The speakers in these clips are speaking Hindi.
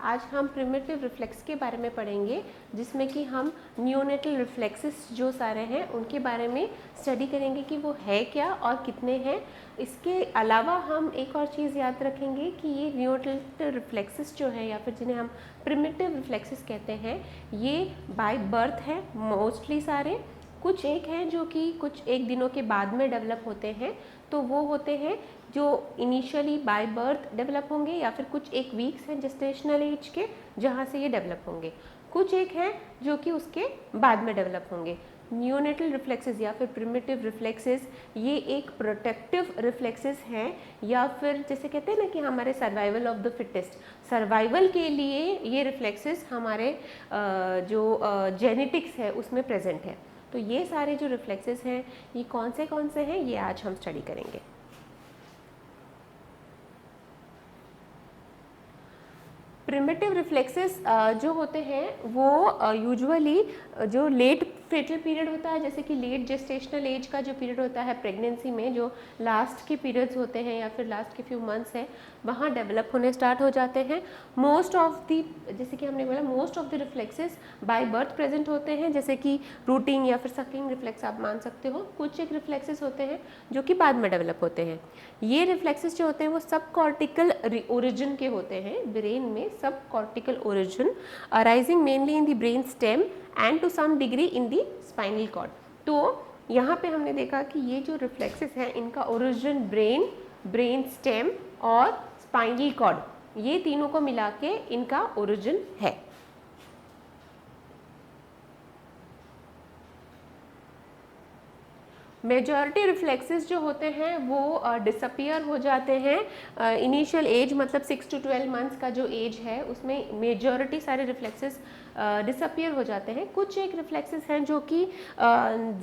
आज हम प्रिमिटिव रिफ्लेक्स के बारे में पढ़ेंगे, जिसमें कि हम नियोनेटल रिफ्लेक्सेस जो सारे हैं उनके बारे में स्टडी करेंगे कि वो है क्या और कितने हैं। इसके अलावा हम एक और चीज़ याद रखेंगे कि ये नियोनेटल रिफ्लेक्सेस जो है या फिर जिन्हें हम प्रिमिटिव रिफ्लेक्सेस कहते हैं, ये बाय बर्थ है मोस्टली सारे। कुछ एक हैं जो कि कुछ एक दिनों के बाद में डेवलप होते हैं, तो वो होते हैं जो इनिशियली बाय बर्थ डेवलप होंगे, या फिर कुछ एक वीक्स हैं जेस्टेशनल एज के जहाँ से ये डेवलप होंगे। कुछ एक हैं जो कि उसके बाद में डेवलप होंगे। नियोनेटल रिफ्लेक्सेस या फिर प्रिमिटिव रिफ्लेक्सेस ये एक प्रोटेक्टिव रिफ्लेक्सेस हैं, या फिर जैसे कहते हैं ना कि हमारे survival of the fittest, survival के लिए ये रिफ्लेक्सेस हमारे जो जेनेटिक्स है उसमें प्रेजेंट है। तो ये सारे जो रिफ्लेक्सेस हैं ये कौन से हैं, ये आज हम स्टडी करेंगे। प्रिमिटिव रिफ्लेक्सेस जो होते हैं वो यूजुअली जो लेट फेटल पीरियड होता है, जैसे कि लेट जेस्टेशनल एज का जो पीरियड होता है प्रेगनेंसी में, जो लास्ट के पीरियड्स होते हैं या फिर लास्ट के फ्यू मंथ्स हैं, वहाँ डेवलप होने स्टार्ट हो जाते हैं। मोस्ट ऑफ दी, जैसे कि हमने बोला, most of the reflexes by birth present होते हैं, जैसे कि रूटिंग या फिर सकिंग रिफ्लेक्स आप मान सकते हो। कुछ एक रिफ्लेक्सेस होते हैं जो कि बाद में डेवलप होते हैं। ये रिफ्लेक्सेस जो होते हैं वो सब कॉर्टिकल ओरिजिन के होते हैं, ब्रेन में subcortical origin, arising mainly in the brain stem and to some degree in the spinal cord. तो यहाँ पे हमने देखा कि ये जो रिफ्लेक्सेस हैं इनका ओरिजिन ब्रेन स्टेम और स्पाइनल कॉर्ड, ये तीनों को मिला के इनका ओरिजिन है। मेजॉरिटी रिफ्लेक्सेस जो होते हैं वो डिसअपियर हो जाते हैं इनिशियल एज, मतलब 6 to 12 मंथ्स का जो एज है उसमें मेजॉरिटी सारे रिफ्लेक्सेस डिसअपियर हो जाते हैं। कुछ एक रिफ्लेक्सेस हैं जो कि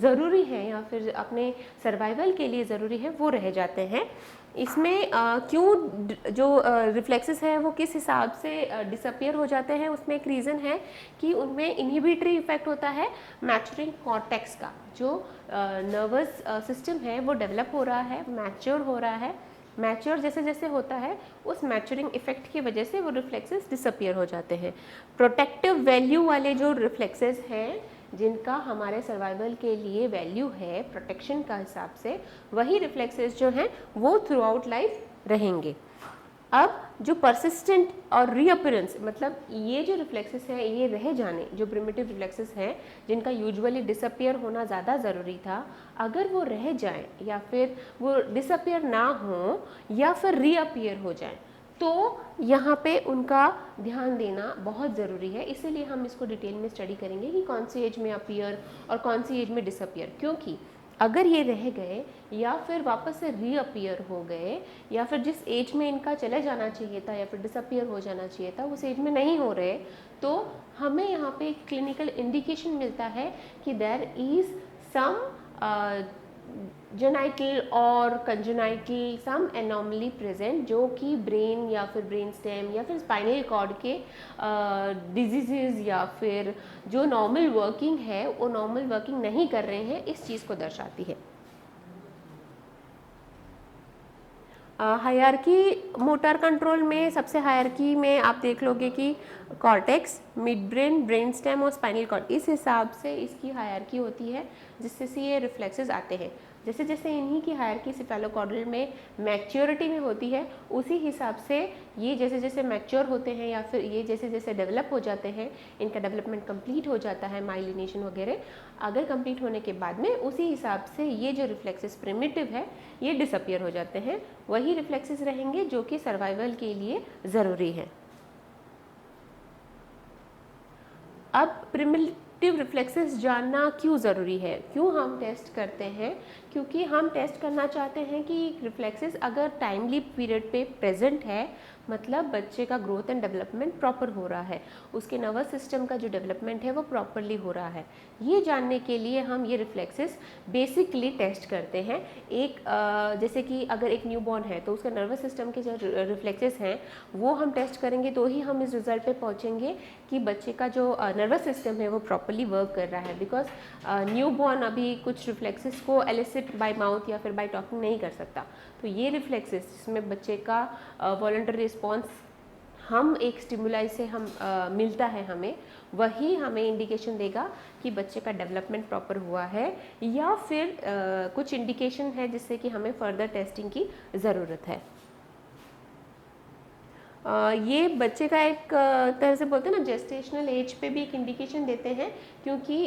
ज़रूरी हैं या फिर अपने सर्वाइवल के लिए ज़रूरी है, वो रह जाते हैं। इसमें क्यों जो रिफ्लेक्सेस हैं वो किस हिसाब से डिसअपियर हो जाते हैं, उसमें एक रीज़न है कि उनमें इनहिबिटरी इफेक्ट होता है मैच्योरिंग कॉर्टेक्स का। जो नर्वस सिस्टम है वो डेवलप हो रहा है, मैच्योर हो रहा है। मैच्योर जैसे जैसे होता है उस मैच्योरिंग इफेक्ट की वजह से वो रिफ्लेक्सेस डिसअपियर हो जाते हैं। प्रोटेक्टिव वैल्यू वाले जो रिफ्लेक्सेस हैं, जिनका हमारे सर्वाइवल के लिए वैल्यू है प्रोटेक्शन का हिसाब से, वही रिफ्लेक्सेस जो हैं वो थ्रू आउट लाइफ रहेंगे। अब जो परसिस्टेंट और रीअपियरेंस, मतलब ये जो रिफ्लेक्सेस हैं ये रह जाने, जो प्रिमिटिव रिफ्लेक्सेस हैं जिनका यूजुअली डिसअपियर होना ज़्यादा ज़रूरी था, अगर वो रह जाएं या फिर वो डिसअपियर ना हो या फिर रीअपियर हो जाएं, तो यहाँ पे उनका ध्यान देना बहुत ज़रूरी है। इसीलिए हम इसको डिटेल में स्टडी करेंगे कि कौन सी एज में अपीयर और कौन सी एज में डिसअपियर, क्योंकि अगर ये रह गए या फिर वापस से रीअपियर हो गए या फिर जिस एज में इनका चले जाना चाहिए था या फिर डिसअपियर हो जाना चाहिए था उस एज में नहीं हो रहे, तो हमें यहाँ पे एक क्लिनिकल इंडिकेशन मिलता है कि देयर इज़ सम जेनाइटल और कंजेनाइटल सम एनॉमली प्रेजेंट, जो कि ब्रेन या फिर ब्रेन स्टेम या फिर स्पाइनल कॉर्ड के डिजीजेज या फिर जो नॉर्मल वर्किंग है वो नॉर्मल वर्किंग नहीं कर रहे हैं, इस चीज़ को दर्शाती है। हायरार्की मोटर कंट्रोल में सबसे हायरार्की में आप देख लोगे कि cortex, mid brain, brain stem और स्पाइनल कॉर्ड, इस हिसाब से इसकी हायरार्की होती है जिससे से ये रिफ्लेक्सेस आते हैं। जैसे जैसे इन्हीं की हायरार्की सेफेलोकॉर्डल में मैच्योरिटी में होती है, उसी हिसाब से ये जैसे जैसे मैच्योर होते हैं या फिर ये जैसे जैसे डेवलप हो जाते हैं, इनका डेवलपमेंट कंप्लीट हो जाता है, माइलिनेशन वगैरह अगर कंप्लीट होने के बाद में, उसी हिसाब से ये जो रिफ्लेक्सेस प्रिमिटिव है ये डिसअपियर हो जाते हैं। वही रिफ्लेक्सेस रहेंगे जो कि सर्वाइवल के लिए ज़रूरी है। अब प्रिमिटिव रिफ्लेक्सेस जानना क्यों ज़रूरी है, क्यों हम टेस्ट करते हैं, क्योंकि हम टेस्ट करना चाहते हैं कि रिफ्लेक्सेस अगर टाइमली पीरियड पे प्रेजेंट है, मतलब बच्चे का ग्रोथ एंड डेवलपमेंट प्रॉपर हो रहा है, उसके नर्वस सिस्टम का जो डेवलपमेंट है वो प्रॉपरली हो रहा है, ये जानने के लिए हम ये रिफ्लेक्सेस बेसिकली टेस्ट करते हैं। एक जैसे कि अगर एक न्यूबॉर्न है तो उसका नर्वस सिस्टम के जो रिफ्लेक्सेस हैं वो हम टेस्ट करेंगे, तो ही हम इस रिजल्ट पे पहुंचेंगे कि बच्चे का जो नर्वस सिस्टम है वो प्रॉपरली वर्क कर रहा है। बिकॉज न्यूबॉर्न अभी कुछ रिफ्लेक्सेस को एलिसिट बाय माउथ या फिर बाय टॉकिंग नहीं कर सकता, तो ये रिफ्लेक्सेस जिसमें बच्चे का वॉलंटरी रिस्पॉन्स हम एक स्टिमुलाई से हम मिलता है हमें, वही हमें इंडिकेशन देगा कि बच्चे का डेवलपमेंट प्रॉपर हुआ है, या फिर कुछ इंडिकेशन है जिससे कि हमें फर्दर टेस्टिंग की ज़रूरत है। ये बच्चे का एक तरह से बोलते हैं ना, जेस्टेशनल एज पे भी एक इंडिकेशन देते हैं, क्योंकि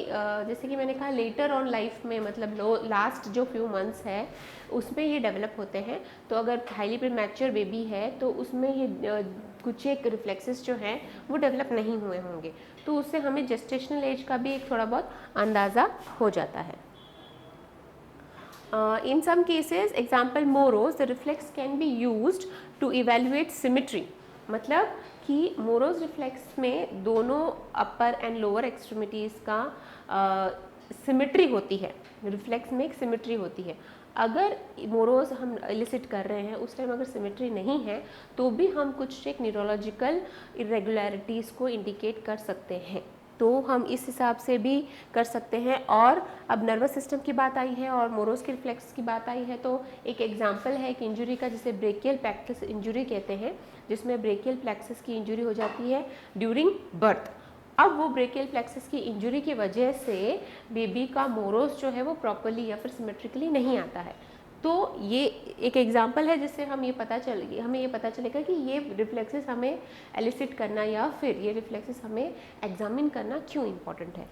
जैसे कि मैंने कहा लेटर ऑन लाइफ में, मतलब लास्ट जो फ्यू मंथ्स है उसमें ये डेवलप होते हैं। तो अगर हाईली प्रीमैच्योर बेबी है तो उसमें ये कुछ एक रिफ्लेक्सेस जो हैं वो डेवलप नहीं हुए होंगे, तो उससे हमें जेस्टेशनल एज का भी एक थोड़ा बहुत अंदाज़ा हो जाता है। In some cases, example Moro's, the reflex can be used to evaluate symmetry. मतलब कि मोरोज रिफ्लेक्स में दोनों अपर एंड लोअर एक्सट्रीमिटीज़ का सिमेट्री होती है, रिफ्लेक्स में एक सिमेट्री होती है। अगर मोरोज हम इलिसिट कर रहे हैं उस टाइम अगर सिमेट्री नहीं है तो भी हम कुछ एक न्यूरोलॉजिकल इरेगुलरिटीज़ को इंडिकेट कर सकते हैं, तो हम इस हिसाब से भी कर सकते हैं। और अब नर्वस सिस्टम की बात आई है और मोरोज के रिफ्लेक्स की बात आई है, तो एक एग्जांपल है एक इंजरी का जिसे ब्रेकियल प्लेक्सस इंजरी कहते हैं, जिसमें ब्रेकियल प्लेक्सस की इंजरी हो जाती है ड्यूरिंग बर्थ। अब वो ब्रेकियल प्लेक्सस की इंजरी की वजह से बेबी का मोरोज जो है वो प्रॉपरली या फिर सिमेट्रिकली नहीं आता है, तो ये एक एग्जांपल है जिससे हमें ये पता चलेगा कि ये रिफ्लेक्सेस हमें एलिसिट करना या फिर ये रिफ्लेक्सेस हमें एग्जामिन करना क्यों इम्पोर्टेंट है।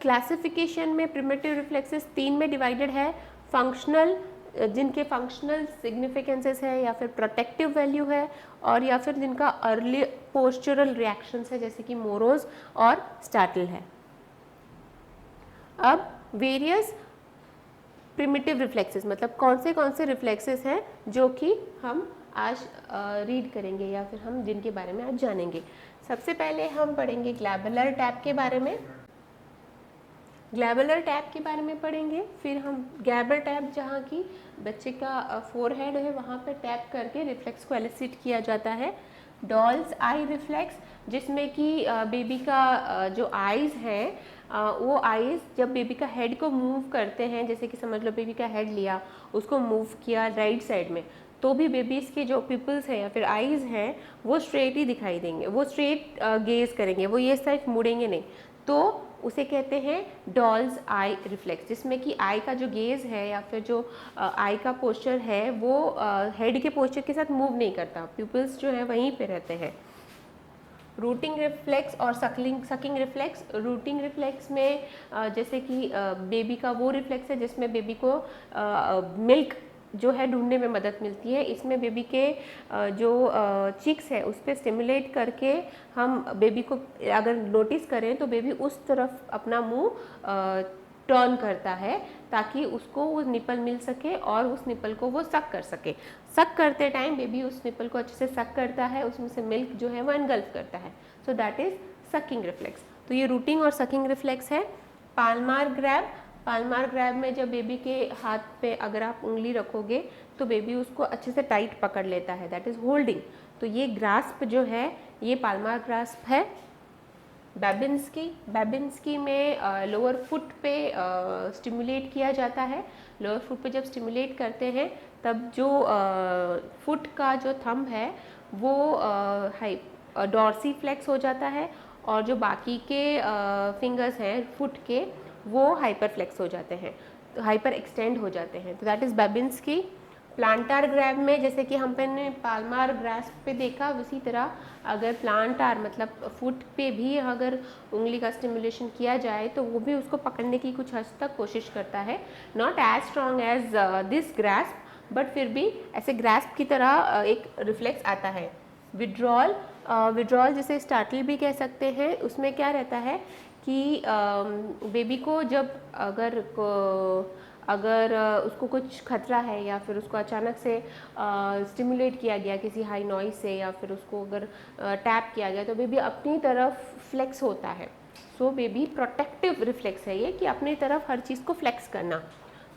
क्लासिफिकेशन में प्रिमिटिव रिफ्लेक्सेस 3 में डिवाइडेड है, फंक्शनल, जिनके फंक्शनल सिग्निफिकेंसेस है या फिर प्रोटेक्टिव वैल्यू है, और या फिर जिनका अर्ली पोस्चरल रिएक्शंस है जैसे कि मोरोज और स्टार्टल है। अब वेरियस प्रिमिटिव रिफ्लेक्सेस, मतलब कौन से रिफ्लेक्सेस हैं जो कि हम आज रीड करेंगे या फिर हम जिनके बारे में आज जानेंगे। सबसे पहले हम पढ़ेंगे ग्लैबुलर टैप के बारे में, ग्लैबुलर टैप के बारे में पढ़ेंगे। फिर हम ग्लैबर टैप, जहाँ की बच्चे का फोरहेड है वहाँ पर टैप करके रिफ्लेक्स को एलिसिट किया जाता है। डॉल्स आई रिफ्लेक्स, जिसमें कि बेबी का जो आईज़ हैं वो आईज़ जब बेबी का हेड को मूव करते हैं, जैसे कि समझ लो बेबी का हेड लिया, उसको मूव किया राइट साइड में, तो भी बेबीज़ के जो पिपल्स हैं या फिर आईज़ हैं वो स्ट्रेट ही दिखाई देंगे, वो स्ट्रेट गेज करेंगे, वो ये साइड मुड़ेंगे नहीं, तो उसे कहते हैं डॉल्स आई रिफ्लेक्स, जिसमें कि आई का जो गेज है या फिर जो आई का पोस्चर है वो हेड के पोस्चर के साथ मूव नहीं करता, पिपल्स जो है वहीं पे रहते हैं। रूटिंग रिफ्लेक्स और सकिंग रिफ्लेक्स। रूटिंग रिफ्लेक्स में जैसे कि बेबी का वो रिफ्लेक्स है जिसमें बेबी को मिल्क जो है ढूंढने में मदद मिलती है। इसमें बेबी के जो चिक्स है उस पर स्टिमुलेट करके हम बेबी को अगर नोटिस करें तो बेबी उस तरफ अपना मुंह टर्न करता है ताकि उसको वो निपल मिल सके और उस निपल को वो सक कर सके। सक करते टाइम बेबी उस निपल को अच्छे से सक करता है, उसमें से मिल्क जो है वो एनगल्फ करता है, सो दैट इज सकिंग रिफ्लेक्स। तो ये रूटिंग और सकिंग रिफ्लेक्स है। पाल्मार ग्रैब, पाल्मार ग्रैब में जब बेबी के हाथ पे अगर आप उंगली रखोगे तो बेबी उसको अच्छे से टाइट पकड़ लेता है, दैट इज होल्डिंग। तो ये ग्रास्प जो है ये पाल्मार ग्रास्प है। बेबिंस्की में लोअर फुट पे स्टिमुलेट किया जाता है। लोअर फुट पे जब स्टिमुलेट करते हैं तब जो फुट का जो थंब है वो डॉर्सी फ्लेक्स हो जाता है और जो बाकी के फिंगर्स हैं फुट के वो हाइपर फ्लेक्स हो जाते हैं, तो हाइपर एक्सटेंड हो जाते हैं, तो दैट इज़ बेबिंस्की। प्लांटार ग्रैब में जैसे कि हम ने पाल्मार ग्रास्प पे देखा, उसी तरह अगर प्लांटार मतलब फुट पे भी अगर उंगली का स्टिमुलेशन किया जाए तो वो भी उसको पकड़ने की कुछ हद तक कोशिश करता है, not as strong as this grasp, but फिर भी ऐसे ग्रास्प की तरह एक रिफ्लेक्स आता है। विड्रॉल, विड्रॉल जिसे स्टार्टल भी कह सकते हैं, उसमें क्या रहता है कि बेबी को जब अगर उसको कुछ खतरा है या फिर उसको अचानक से स्टिमुलेट किया गया किसी हाई नॉइज से या फिर उसको अगर टैप किया गया तो बेबी अपनी तरफ फ्लेक्स होता है। सो बेबी प्रोटेक्टिव रिफ्लेक्स है ये कि अपनी तरफ हर चीज़ को फ्लेक्स करना।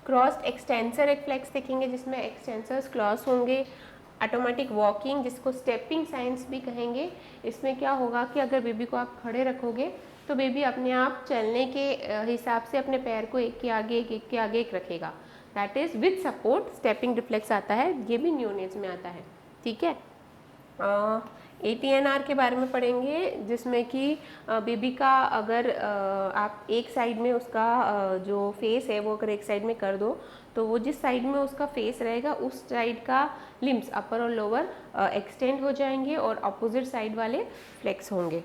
क्रॉस्ड एक्सटेंसर रिफ्लेक्स देखेंगे जिसमें एक्सटेंसर्स क्रॉस होंगे। ऑटोमेटिक वॉकिंग जिसको स्टेपिंग साइंस भी कहेंगे, इसमें क्या होगा कि अगर बेबी को आप खड़े रखोगे तो बेबी अपने आप चलने के हिसाब से अपने पैर को एक के आगे एक के आगे एक रखेगा, that is with support stepping reflex आता है, ये भी न्यूनेट्स में आता है, ठीक है। ATNR के बारे में पढ़ेंगे, जिसमें कि बेबी का अगर आप एक साइड में उसका जो फेस है वो अगर एक साइड में कर दो तो वो जिस साइड में उसका फेस रहेगा उस साइड का लिम्स अपर और लोअर एक्सटेंड हो जाएंगे और अपोजिट साइड वाले फ्लेक्स होंगे।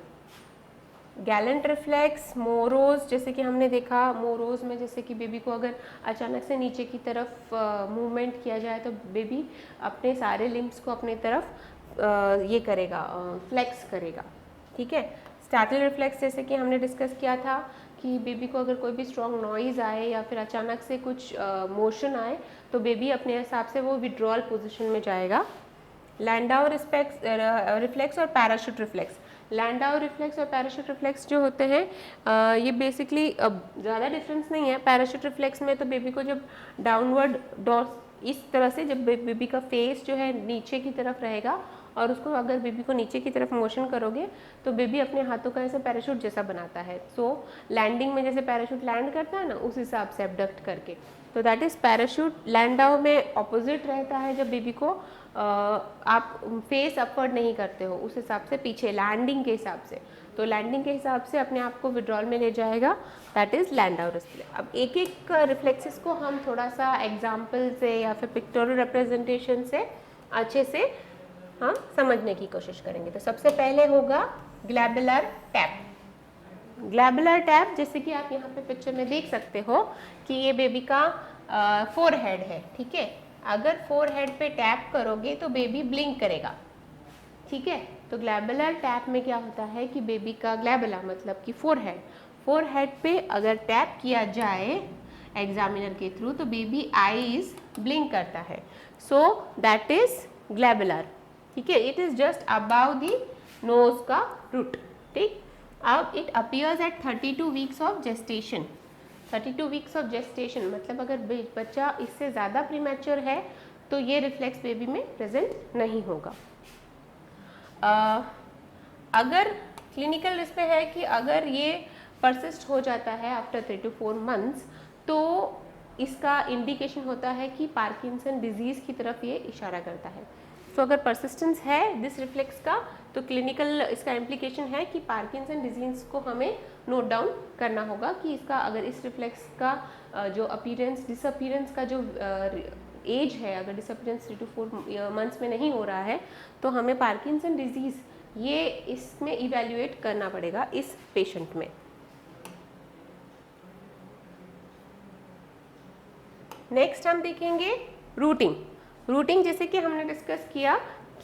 गैलेंट रिफ्लेक्स, मोरोज, जैसे कि हमने देखा मोरोज में जैसे कि बेबी को अगर अचानक से नीचे की तरफ मूवमेंट किया जाए तो बेबी अपने सारे लिम्स को अपने तरफ ये करेगा, फ्लेक्स करेगा, ठीक है। स्टार्टल रिफ्लेक्स जैसे कि हमने डिस्कस किया था कि बेबी को अगर कोई भी स्ट्रॉन्ग नॉइज़ आए या फिर अचानक से कुछ मोशन आए तो बेबी अपने हिसाब से वो विड्रॉल पोजीशन में जाएगा। लैंडाउ रिफ्लेक्स और पैराशूट रिफ्लेक्स, लैंडाउ रिफ्लेक्स और पैराशूट रिफ्लेक्स जो होते हैं ये बेसिकली ज़्यादा डिफरेंस नहीं है। पैराशूट रिफ्लेक्स में तो बेबी को जब डाउनवर्ड डॉट इस तरह से जब बेबी का फेस जो है नीचे की तरफ रहेगा और उसको अगर बेबी को नीचे की तरफ मोशन करोगे तो बेबी अपने हाथों का ऐसे पैराशूट जैसा बनाता है। सो लैंडिंग में जैसे पैराशूट लैंड करता है ना, उस हिसाब से एबडक्ट करके, तो दैट इज़ पैराशूट। लैंडाउ में ऑपोजिट रहता है, जब बेबी को आप फेस अपवर्ड नहीं करते हो उस हिसाब से पीछे लैंडिंग के हिसाब से, तो लैंडिंग के हिसाब से अपने आप को विड्रॉल में ले जाएगा, दैट इज़ लैंडाउ रिफ्लेक्स। अब एक एक रिफ्लेक्सेस को हम थोड़ा सा एग्जाम्पल से या फिर पिक्टोरियल रिप्रेजेंटेशन से अच्छे से हम समझने की कोशिश करेंगे। तो सबसे पहले होगा ग्लैबुलर टैप। ग्लैबुलर टैप जैसे कि आप यहाँ पे पिक्चर में देख सकते हो कि ये बेबी का फोरहेड है, ठीक है। अगर फोरहेड पे टैप करोगे तो बेबी ब्लिंक करेगा, ठीक है। तो ग्लैबुलर टैप में क्या होता है कि बेबी का ग्लैबुला मतलब कि फोरहेड पे अगर टैप किया जाए एग्जामिनर के थ्रू तो बेबी आईज ब्लिंक करता है, सो दैट इज ग्लैबुलर, ठीक है। It is just about the nose का रूट, ठीक। अब it appears eight 32 weeks of gestation. 32 weeks of gestation मतलब अगर बच्चा इससे ज़्यादा प्रीमैच्योर है तो ये रिफ्लेक्स बेबी में प्रेजेंट नहीं होगा। अगर क्लिनिकल इस पे है कि अगर ये परसिस्ट हो जाता है आफ्टर 3 to 4 मंथ्स तो इसका इंडिकेशन होता है कि पार्किंसन डिजीज़ की तरफ ये इशारा करता है। तो अगर परसिस्टेंस है दिस रिफ्लेक्स का तो क्लिनिकल इसका इम्प्लीकेशन है कि पार्किंसन डिजीज़ को हमें नोट डाउन करना होगा कि इसका अगर इस रिफ्लेक्स का जो अपीयरेंस डिसअपीयरेंस का जो एज है, अगर डिसअपीयरेंस 3 to 4 मंथ्स में नहीं हो रहा है तो हमें पार्किंसन डिजीज़ ये इसमें इवैल्यूएट करना पड़ेगा इस पेशेंट में। नेक्स्ट हम देखेंगे रूटिंग। रूटिंग जैसे कि हमने डिस्कस किया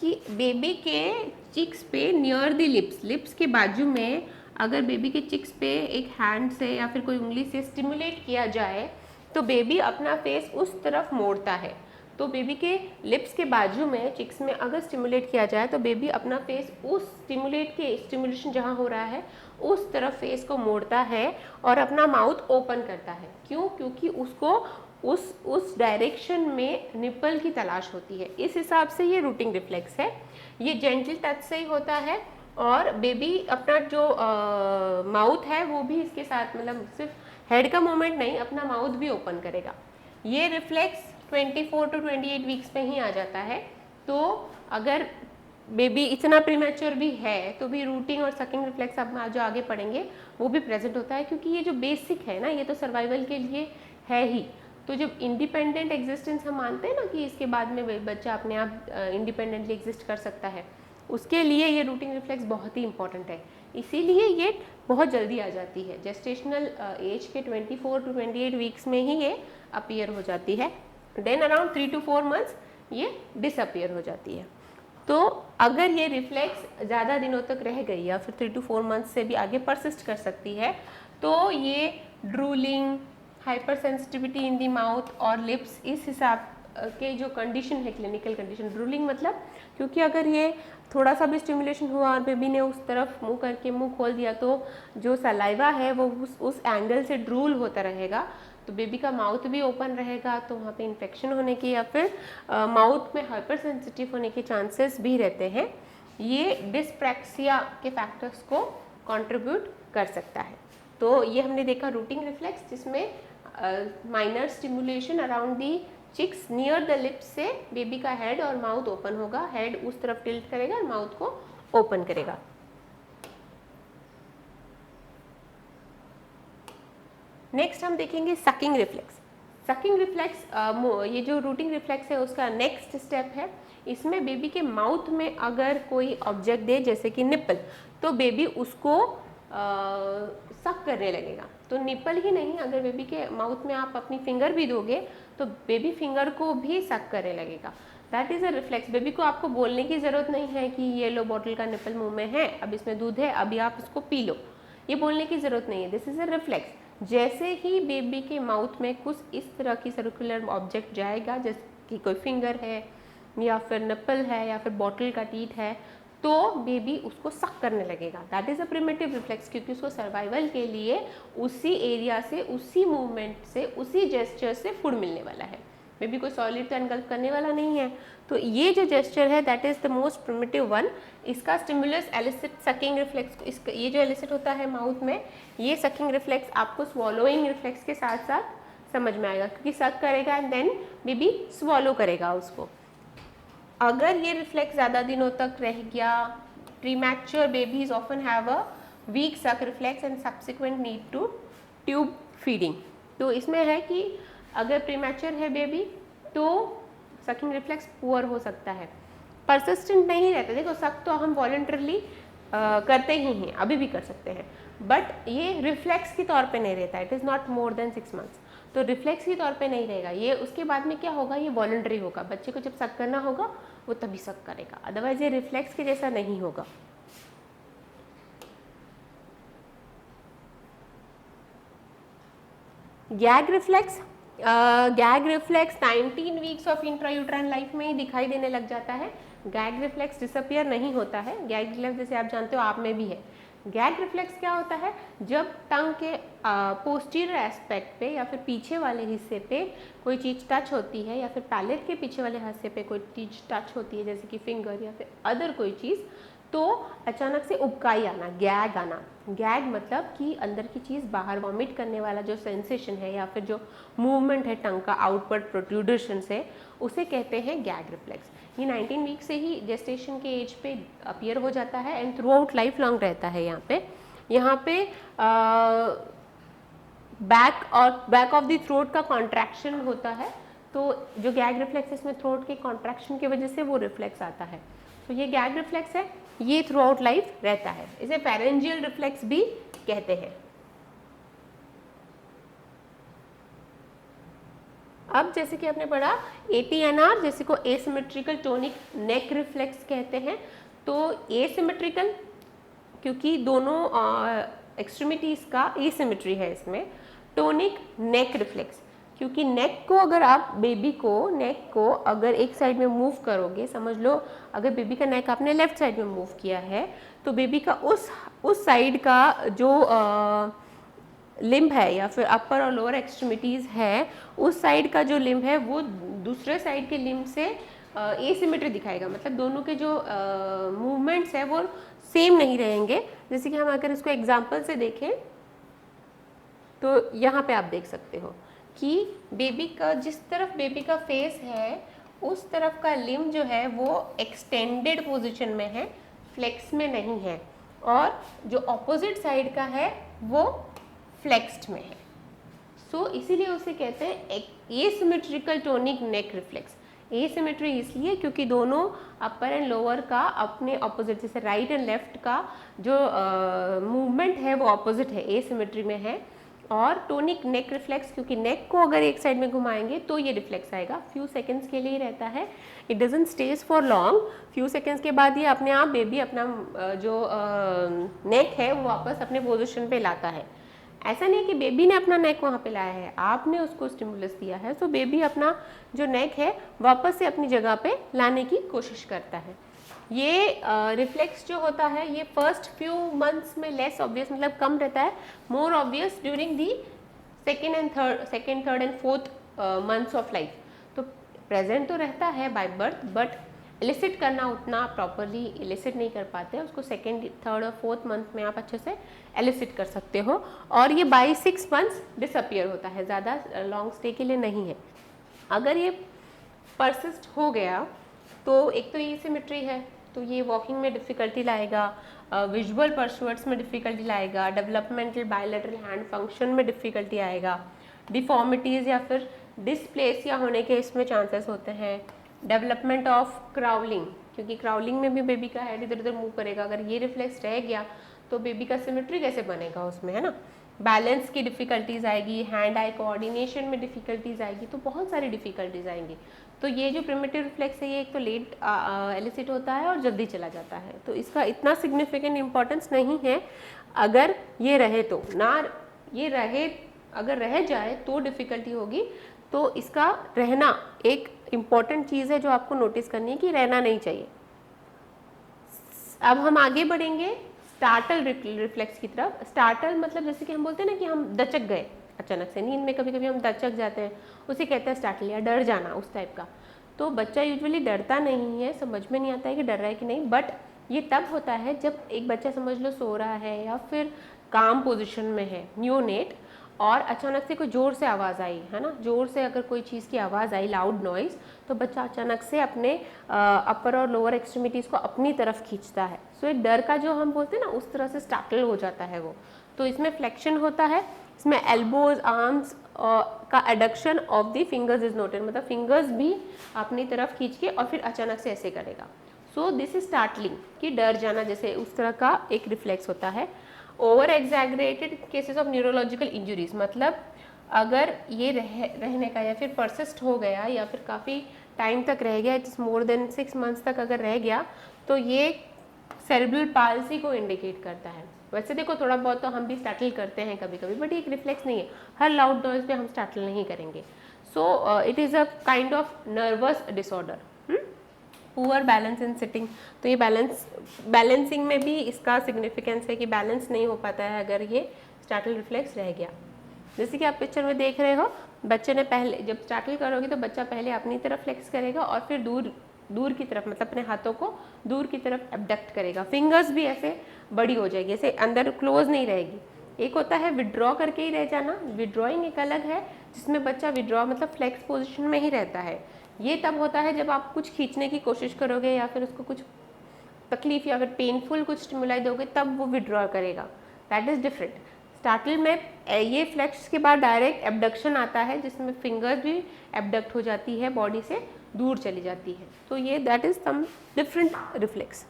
कि बेबी के चिक्स पे नियर द लिप्स के बाजू में अगर बेबी के चिक्स पे एक हैंड से या फिर कोई उंगली से स्टिमुलेट किया जाए तो बेबी अपना फेस उस तरफ मोड़ता है। तो बेबी के लिप्स के बाजू में चिक्स में अगर स्टिमुलेट किया जाए तो बेबी अपना फेस उस स्टिमुलेशन जहाँ हो रहा है उस तरफ फेस को मोड़ता है और अपना माउथ ओपन करता है। क्यों? क्योंकि उसको उस डायरेक्शन में निप्पल की तलाश होती है। इस हिसाब से ये रूटिंग रिफ्लेक्स है। ये जेंटल टच से ही होता है और बेबी अपना जो माउथ है वो भी इसके साथ, मतलब सिर्फ हेड का मूवमेंट नहीं, अपना माउथ भी ओपन करेगा। ये रिफ्लेक्स 24 to 28 वीक्स में ही आ जाता है। तो अगर बेबी इतना प्रीमैच्योर भी है तो भी रूटिंग और सकिंग रिफ्लेक्स अब जो आगे पढ़ेंगे वो भी प्रेजेंट होता है, क्योंकि ये जो बेसिक है ना, ये तो सर्वाइवल के लिए है ही। तो जब इंडिपेंडेंट एग्जिस्टेंस हम मानते हैं ना कि इसके बाद में बच्चा अपने आप इंडिपेंडेंटली एग्जिस्ट कर सकता है, उसके लिए ये रूटिंग रिफ्लेक्स बहुत ही इंपॉर्टेंट है। इसीलिए ये बहुत जल्दी आ जाती है, जेस्टेशनल एज के 24 to 28 वीक्स में ही ये अपीयर हो जाती है। देन अराउंड 3 to 4 मंथ्स ये डिसअपीयर हो जाती है। तो अगर ये रिफ्लेक्स ज़्यादा दिनों तक रह गई या फिर 3 to 4 मंथ्स से भी आगे परसिस्ट कर सकती है तो ये ड्रूलिंग, हाइपर सेंसिटिविटी इन दी माउथ और लिप्स, इस हिसाब के जो कंडीशन है, क्लिनिकल कंडीशन, ड्रूलिंग मतलब क्योंकि अगर ये थोड़ा सा भी स्टिमुलेशन हुआ और बेबी ने उस तरफ मुंह करके मुंह खोल दिया तो जो सलाइवा है वो उस एंगल से ड्रूल होता रहेगा, तो बेबी का माउथ भी ओपन रहेगा, तो वहाँ पे इन्फेक्शन होने की या फिर माउथ में हाइपर सेंसिटिव होने के चांसेस भी रहते हैं। ये डिस्प्रैक्सिया के फैक्टर्स को कंट्रीब्यूट कर सकता है। तो ये हमने देखा रूटिंग रिफ्लेक्स, जिसमें minor stimulation around the cheeks near the lips से बेबी का हेड और माउथ ओपन होगा, हेड उस तरफ टिल्ट करेगा और माउथ को ओपन करेगा। नेक्स्ट हम देखेंगे सकिंग रिफ्लेक्स। सकिंग रिफ्लेक्स ये जो रूटिंग रिफ्लेक्स है उसका नेक्स्ट स्टेप है। इसमें बेबी के माउथ में अगर कोई ऑब्जेक्ट दे जैसे कि निप्पल, तो बेबी उसको सक करने लगेगा। तो निप्पल ही नहीं, अगर बेबी के माउथ में आप अपनी फिंगर भी दोगे तो बेबी फिंगर को भी सक करने लगेगा। That is a reflex. Baby को आपको बोलने की ज़रूरत नहीं है कि ये लो बॉटल का निप्पल मुंह में है, अब इसमें दूध है, अभी आप इसको पी लो, ये बोलने की ज़रूरत नहीं है। This is a reflex. जैसे ही बेबी के माउथ में कुछ इस तरह की सर्कुलर ऑब्जेक्ट जाएगा, जैसे कि कोई फिंगर है या फिर निप्पल है या फिर बॉटल का टीथ है, तो बेबी उसको सक करने लगेगा। That is a primitive reflex, क्योंकि उसको सर्वाइवल के लिए उसी एरिया से, उसी मूवमेंट से, उसी जेस्चर से फूड मिलने वाला है। बेबी कोई सॉलिड तो एनगल्फ करने वाला नहीं है। तो ये जो जेस्चर है that is the most primitive one. इसका स्टिमुलस एलिसिट सकिंग रिफ्लेक्स, इसका ये जो एलिसिट होता है माउथ में, ये सकिंग रिफ्लेक्स आपको स्वॉलोइंग रिफ्लेक्स के साथ साथ समझ में आएगा, क्योंकि सक करेगा एंड देन बेबी स्वॉलो करेगा उसको। अगर ये रिफ्लेक्स ज़्यादा दिनों तक रह गया, premature babies often have a weak suck reflex and subsequent need to tube feeding. तो इसमें है कि अगर प्रीमैच्योर है बेबी तो सकिंग रिफ्लेक्स पुअर हो सकता है, परसिस्टेंट नहीं रहता। देखो सक तो हम वॉलंटरली करते ही हैं, अभी भी कर सकते हैं, बट ये रिफ्लेक्स के तौर पे नहीं रहता। It is not more than 6 months. तो रिफ्लेक्स के तौर पे नहीं रहेगा ये। उसके बाद में क्या होगा, ये वॉलंटरी होगा। बच्चे को जब सक करना होगा वो तभी सक करेगा, अदरवाइज ये रिफ्लेक्स के जैसा नहीं होगा। Gag reflex, gag reflex 19 weeks of intrauterine life में ही दिखाई देने लग जाता है। गैग रिफ्लेक्स डिसअपियर नहीं होता है। गैग रिफ्लेक्स जैसे आप जानते हो आप में भी है। गैग रिफ्लेक्स क्या होता है, जब टंग के पोस्टीरियर एस्पेक्ट पे या फिर पीछे वाले हिस्से पे कोई चीज़ टच होती है, या फिर पैलेट के पीछे वाले हिस्से पे कोई चीज़ टच होती है जैसे कि फिंगर या फिर अदर कोई चीज़, तो अचानक से उबकाई आना, गैग आना। गैग मतलब कि अंदर की चीज़ बाहर वॉमिट करने वाला जो सेंसेशन है या फिर जो मूवमेंट है टंग का आउटवर्ड प्रोट्रूडन से, उसे कहते हैं गैग रिफ्लेक्स। ये 19 वीक से ही जेस्टेशन के एज पे अपीयर हो जाता है and through out life long रहता है। यहाँ पे बैक ऑफ द थ्रोट का कॉन्ट्रैक्शन होता है, तो जो गैग रिफ्लेक्स है इसमें थ्रोट के कॉन्ट्रैक्शन की वजह से वो रिफ्लेक्स आता है। तो ये गैग रिफ्लेक्स है, ये थ्रू आउट लाइफ रहता है। इसे फेरेंजियल रिफ्लेक्स भी कहते हैं। अब जैसे कि आपने पढ़ा ATNR, जैसे को एसिमेट्रिकल टोनिक नेक रिफ्लेक्स कहते हैं। तो एसिमेट्रिकल क्योंकि दोनों एक्सट्रीमिटीज का एसिमेट्री है इसमें। टोनिक नेक रिफ्लेक्स क्योंकि नेक को अगर आप बेबी को नेक को अगर एक साइड में मूव करोगे, समझ लो अगर बेबी का नेक आपने लेफ्ट साइड में मूव किया है तो बेबी का उस साइड का जो लिम्ब है या फिर अपर और लोअर एक्सट्रीमिटीज़ है, उस साइड का जो लिम्ब है वो दूसरे साइड के लिम्ब से एसिमेट्री दिखाएगा। मतलब दोनों के जो मूवमेंट्स है वो सेम नहीं रहेंगे। जैसे कि हम अगर इसको एग्जांपल से देखें तो यहाँ पे आप देख सकते हो कि बेबी का जिस तरफ बेबी का फेस है उस तरफ का लिम्ब जो है वो एक्सटेंडेड पोजीशन में है, फ्लेक्स में नहीं है, और जो ऑपोजिट साइड का है वो फ्लेक्स्ड में है। सो इसीलिए उसे कहते हैं एसिमेट्रिकल टोनिक नेक रिफ्लेक्स। एसिमेट्री इसलिए क्योंकि दोनों अपर एंड लोअर का अपने ऑपोजिट, जैसे राइट एंड लेफ्ट का जो मूवमेंट है वो ऑपोजिट है, एसिमेट्री में है। और टोनिक नेक रिफ्लेक्स क्योंकि नेक को अगर एक साइड में घुमाएंगे तो ये रिफ्लेक्स आएगा। फ्यू सेकंड्स के लिए ही रहता है, it doesn't stage for long. Few seconds के बाद ये अपने आप बेबी अपना जो नेक है वो वापस अपने पोजीशन पे लाता है। ऐसा नहीं कि बेबी ने अपना नेक वहाँ पे लाया है, आपने उसको स्टिमुलस दिया है, तो बेबी अपना जो नेक है वापस से अपनी जगह पे लाने की कोशिश करता है। ये रिफ्लेक्स जो होता है ये फर्स्ट फ्यू मंथ्स में लेस ऑब्वियस, मतलब कम रहता है, more obvious during the second third and fourth months of life. तो प्रेजेंट तो रहता है बाय बर्थ, बट एलिसिट करना उतना प्रॉपरली एलिसिट नहीं कर पाते, उसको सेकेंड, थर्ड और फोर्थ मंथ में आप अच्छे से एलिसिट कर सकते हो, और ये बाई 6 मंथ्स डिसअपियर होता है, ज़्यादा लॉन्ग स्टे के लिए नहीं है। अगर ये परसिस्ट हो गया तो एक तो ये सिमेट्री है, तो ये वॉकिंग में डिफ़िकल्टी लाएगा, विजुअल परस्यूट्स में डिफ़िकल्टी लाएगा, डेवलपमेंटल बायलैटरल हैंड फंक्शन में डिफ़िकल्टी आएगा, डिफॉर्मिटीज़ या फिर डिसप्लेसिया होने के इसमें चांसेस होते हैं, डेवलपमेंट ऑफ क्राउलिंग, क्योंकि क्राउलिंग में भी बेबी का हेड इधर उधर मूव करेगा, अगर ये रिफ्लेक्स रह गया तो बेबी का सिमेट्री कैसे बनेगा उसमें, है ना। बैलेंस की डिफ़िकल्टीज आएगी, हैंड आई कोऑर्डिनेशन में डिफ़िकल्टीज आएगी, तो बहुत सारी डिफ़िकल्टीज आएंगी। तो ये जो प्रिमिटिव रिफ्लेक्स है ये एक तो लेट एलिसिट होता है और जल्दी चला जाता है, तो इसका इतना सिग्निफिकेंट इम्पोर्टेंस नहीं है। अगर ये रहे तो ना, ये रहे, अगर रह जाए तो डिफ़िकल्टी होगी, तो इसका रहना एक इम्पॉर्टेंट चीज़ है जो आपको नोटिस करनी है कि रहना नहीं चाहिए। अब हम आगे बढ़ेंगे स्टार्टल रिफ्लेक्स की तरफ। स्टार्टल मतलब जैसे कि हम बोलते हैं ना कि हम दचक गए अचानक से, नींद में कभी कभी हम दचक जाते हैं, उसे कहते हैं स्टार्टल, या डर जाना उस टाइप का। तो बच्चा यूजुअली डरता नहीं है, समझ में नहीं आता है कि डर रहा है कि नहीं, बट ये तब होता है जब एक बच्चा समझ लो सो रहा है या फिर काम पोजिशन में है, न्यूनेट, और अचानक से कोई ज़ोर से आवाज़ आई, है ना, ज़ोर से अगर कोई चीज़ की आवाज़ आई, लाउड नॉइज़, तो बच्चा अचानक से अपने अपर और लोअर एक्सट्रीमिटीज़ को अपनी तरफ खींचता है। सो एक डर का जो हम बोलते हैं ना, उस तरह से स्टार्टल हो जाता है वो। तो इसमें फ्लेक्शन होता है, इसमें एल्बोज, आर्म्स का adduction of the fingers is noted, मतलब फिंगर्स भी अपनी तरफ खींच के और फिर अचानक से ऐसे करेगा। सो दिस इज स्टार्टलिंग, कि डर जाना, जैसे उस तरह का एक रिफ्लेक्स होता है। Over exaggerated cases of neurological injuries, मतलब अगर ये रहने का या फिर परसिस्ट हो गया या फिर काफ़ी टाइम तक रह गया, इट्स मोर देन 6 मंथ्स तक अगर रह गया, तो ये सेरेब्रल पाल्सी को इंडिकेट करता है। वैसे देखो थोड़ा बहुत तो हम भी स्टार्टल करते हैं कभी कभी, बट एक रिफ्लेक्स नहीं है, हर लाउड नॉइज पे हम स्टार्टल नहीं करेंगे। So it is a kind of nervous disorder. Poor balance in sitting, तो ये बैलेंसिंग में भी इसका सिग्निफिकेंस है कि बैलेंस नहीं हो पाता है अगर ये स्टार्टल रिफ्लेक्स रह गया। जैसे कि आप पिक्चर में देख रहे हो, बच्चे ने पहले, जब स्टार्टल करोगे तो बच्चा पहले अपनी तरफ फ्लेक्स करेगा और फिर दूर की तरफ, मतलब अपने हाथों को दूर की तरफ एबडक्ट करेगा, फिंगर्स भी ऐसे बड़ी हो जाएगी, ऐसे अंदर क्लोज नहीं रहेगी। एक होता है विड्रॉ करके ही रह जाना, विड्रॉइंग एक अलग है जिसमें बच्चा विड्रॉ मतलब फ्लेक्स पोजिशन में ही रहता है। ये तब होता है जब आप कुछ खींचने की कोशिश करोगे या फिर उसको कुछ तकलीफ या फिर पेनफुल कुछ स्टिमुलाई दोगे, तब वो विड्रॉ करेगा, दैट इज़ डिफरेंट। स्टार्टल में ये फ्लेक्स के बाद डायरेक्ट एबडक्शन आता है जिसमें फिंगर्स भी एबडक्ट हो जाती है, बॉडी से दूर चली जाती है, तो ये that is some different reflex.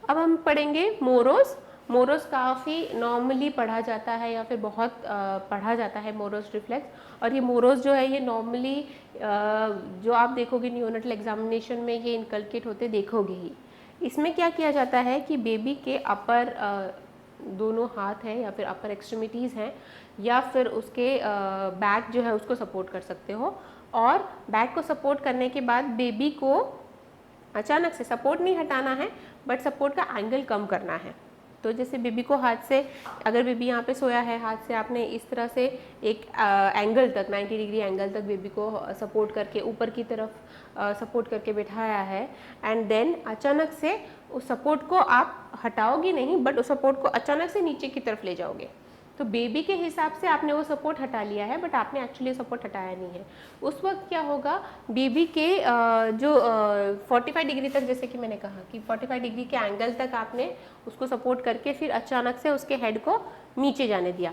अब हम पढ़ेंगे मोरोस। मोरोस काफ़ी नॉर्मली पढ़ा जाता है या फिर बहुत पढ़ा जाता है मोरोस रिफ्लेक्स, और ये मोरोस जो है ये नॉर्मली जो आप देखोगे न्यूनेटल एग्जामिनेशन में ये इनकलकेट होते देखोगे ही। इसमें क्या किया जाता है कि बेबी के अपर दोनों हाथ हैं या फिर अपर एक्सट्रीमिटीज़ हैं या फिर उसके बैक जो है उसको सपोर्ट कर सकते हो, और बैक को सपोर्ट करने के बाद बेबी को अचानक से सपोर्ट नहीं हटाना है बट सपोर्ट का एंगल कम करना है। तो जैसे बेबी को हाथ से, अगर बेबी यहाँ पे सोया है, हाथ से आपने इस तरह से एक एंगल तक 90 डिग्री एंगल तक बेबी को सपोर्ट करके ऊपर की तरफ सपोर्ट करके बिठाया है, एंड देन अचानक से उस सपोर्ट को आप हटाओगे नहीं बट उस सपोर्ट को अचानक से नीचे की तरफ ले जाओगे, तो बेबी के हिसाब से आपने वो सपोर्ट हटा लिया है बट आपने एक्चुअली सपोर्ट हटाया नहीं है। उस वक्त क्या होगा, बेबी के जो 45 डिग्री तक, जैसे कि मैंने कहा कि 45 डिग्री के एंगल तक आपने उसको सपोर्ट करके फिर अचानक से उसके हेड को नीचे जाने दिया।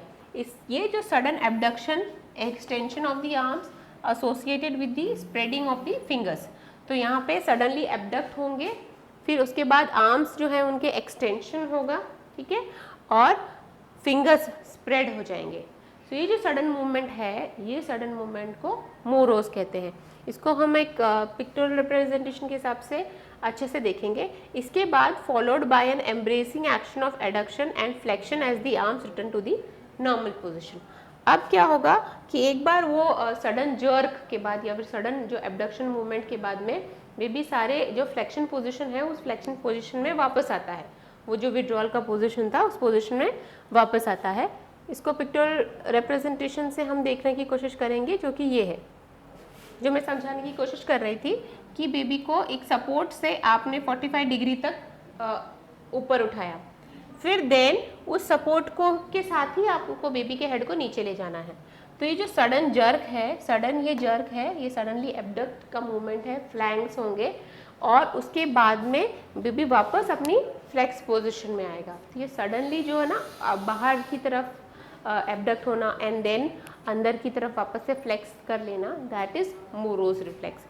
ये जो sudden abduction, extension of the arms associated with the spreading of the fingers, तो यहाँ पे सडनली एबडक्ट होंगे, फिर उसके बाद आर्म्स जो है उनके एक्सटेंशन होगा, ठीक है, और फिंगर्स स्प्रेड हो जाएंगे। तो ये जो सडन मूवमेंट है, ये सडन मूवमेंट को मोरोस कहते हैं। इसको हम एक पिक्टोरियल रिप्रेजेंटेशन के हिसाब से अच्छे से देखेंगे। इसके बाद followed by an embracing action of adduction and flexion as the arms return to the normal position. अब क्या होगा कि एक बार वो सडन जर्क के बाद या फिर सडन जो एबडक्शन मूवमेंट के बाद में बेबी सारे जो फ्लेक्शन पोजिशन है उस फ्लेक्शन पोजिशन में वापस आता है, वो जो विड्रॉल का पोजीशन था उस पोजीशन में वापस आता है। इसको पिक्टोरियल रिप्रेजेंटेशन से हम देखने की कोशिश करेंगे, जो कि ये है। जो मैं समझाने की कोशिश कर रही थी कि बेबी को एक सपोर्ट से आपने 45 डिग्री तक ऊपर उठाया, फिर देन उस सपोर्ट को के साथ ही आपको बेबी के हेड को नीचे ले जाना है। तो ये जो सडन जर्क है, ये सडनली एब्डक्ट का मूवमेंट है, फ्लैंक्स होंगे और उसके बाद में बेबी वापस अपनी फ्लेक्स पोजीशन में आएगा। तो ये सडनली जो है ना बाहर की तरफ एब्डक्ट होना एंड देन अंदर की तरफ वापस से फ्लेक्स कर लेना, दैट इज मोरोज रिफ्लेक्स।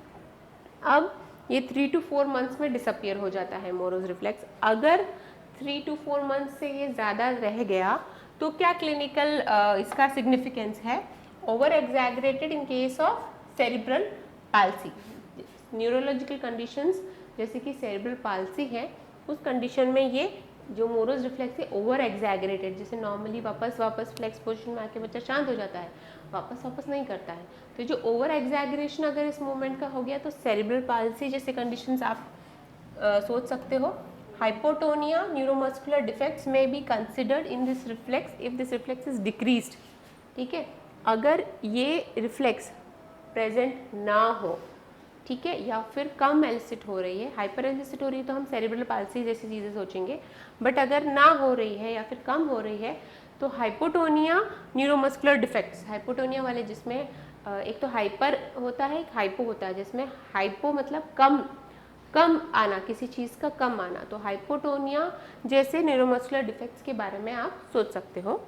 अब ये 3 to 4 मंथ्स में डिसअपियर हो जाता है मोरोज रिफ्लेक्स। अगर 3 to 4 मंथ्स से ये ज़्यादा रह गया तो क्या क्लिनिकल इसका सिग्निफिकेंस है? Over exaggerated in case of cerebral palsy. Neurological conditions जैसे कि सेरिब्रल पाल्सी है, उस कंडीशन में ये जो मोरोज रिफ्लेक्स है ओवर एग्जैगरेटेड, जैसे नॉर्मली वापस फ्लेक्स पोजीशन में आके बच्चा शांत हो जाता है, वापस नहीं करता है। तो जो ओवर एग्जैगरेशन अगर इस मूवमेंट का हो गया तो सेरिब्रल पाल्सी जैसे कंडीशंस आप सोच सकते हो। हाइपोटोनिया, न्यूरोमस्कुलर डिफेक्ट्स में be considered in this reflex if this reflex is decreased. ठीक है, अगर ये रिफ्लेक्स प्रेजेंट ना हो, ठीक है, या फिर कम एलिसिट हो रही है, हाइपर एलिसिट हो रही है तो हम सेरिब्रल पाल्सी जैसी चीज़ें सोचेंगे, बट अगर ना हो रही है या फिर कम हो रही है तो हाइपोटोनिया, न्यूरोमस्कुलर डिफेक्ट्स, हाइपोटोनिया वाले जिसमें एक तो हाइपर होता है, एक हाइपो होता है, जिसमें हाइपो मतलब कम आना, किसी चीज़ का कम आना, तो हाइपोटोनिया जैसे न्यूरोमस्कुलर डिफेक्ट्स के बारे में आप सोच सकते हो।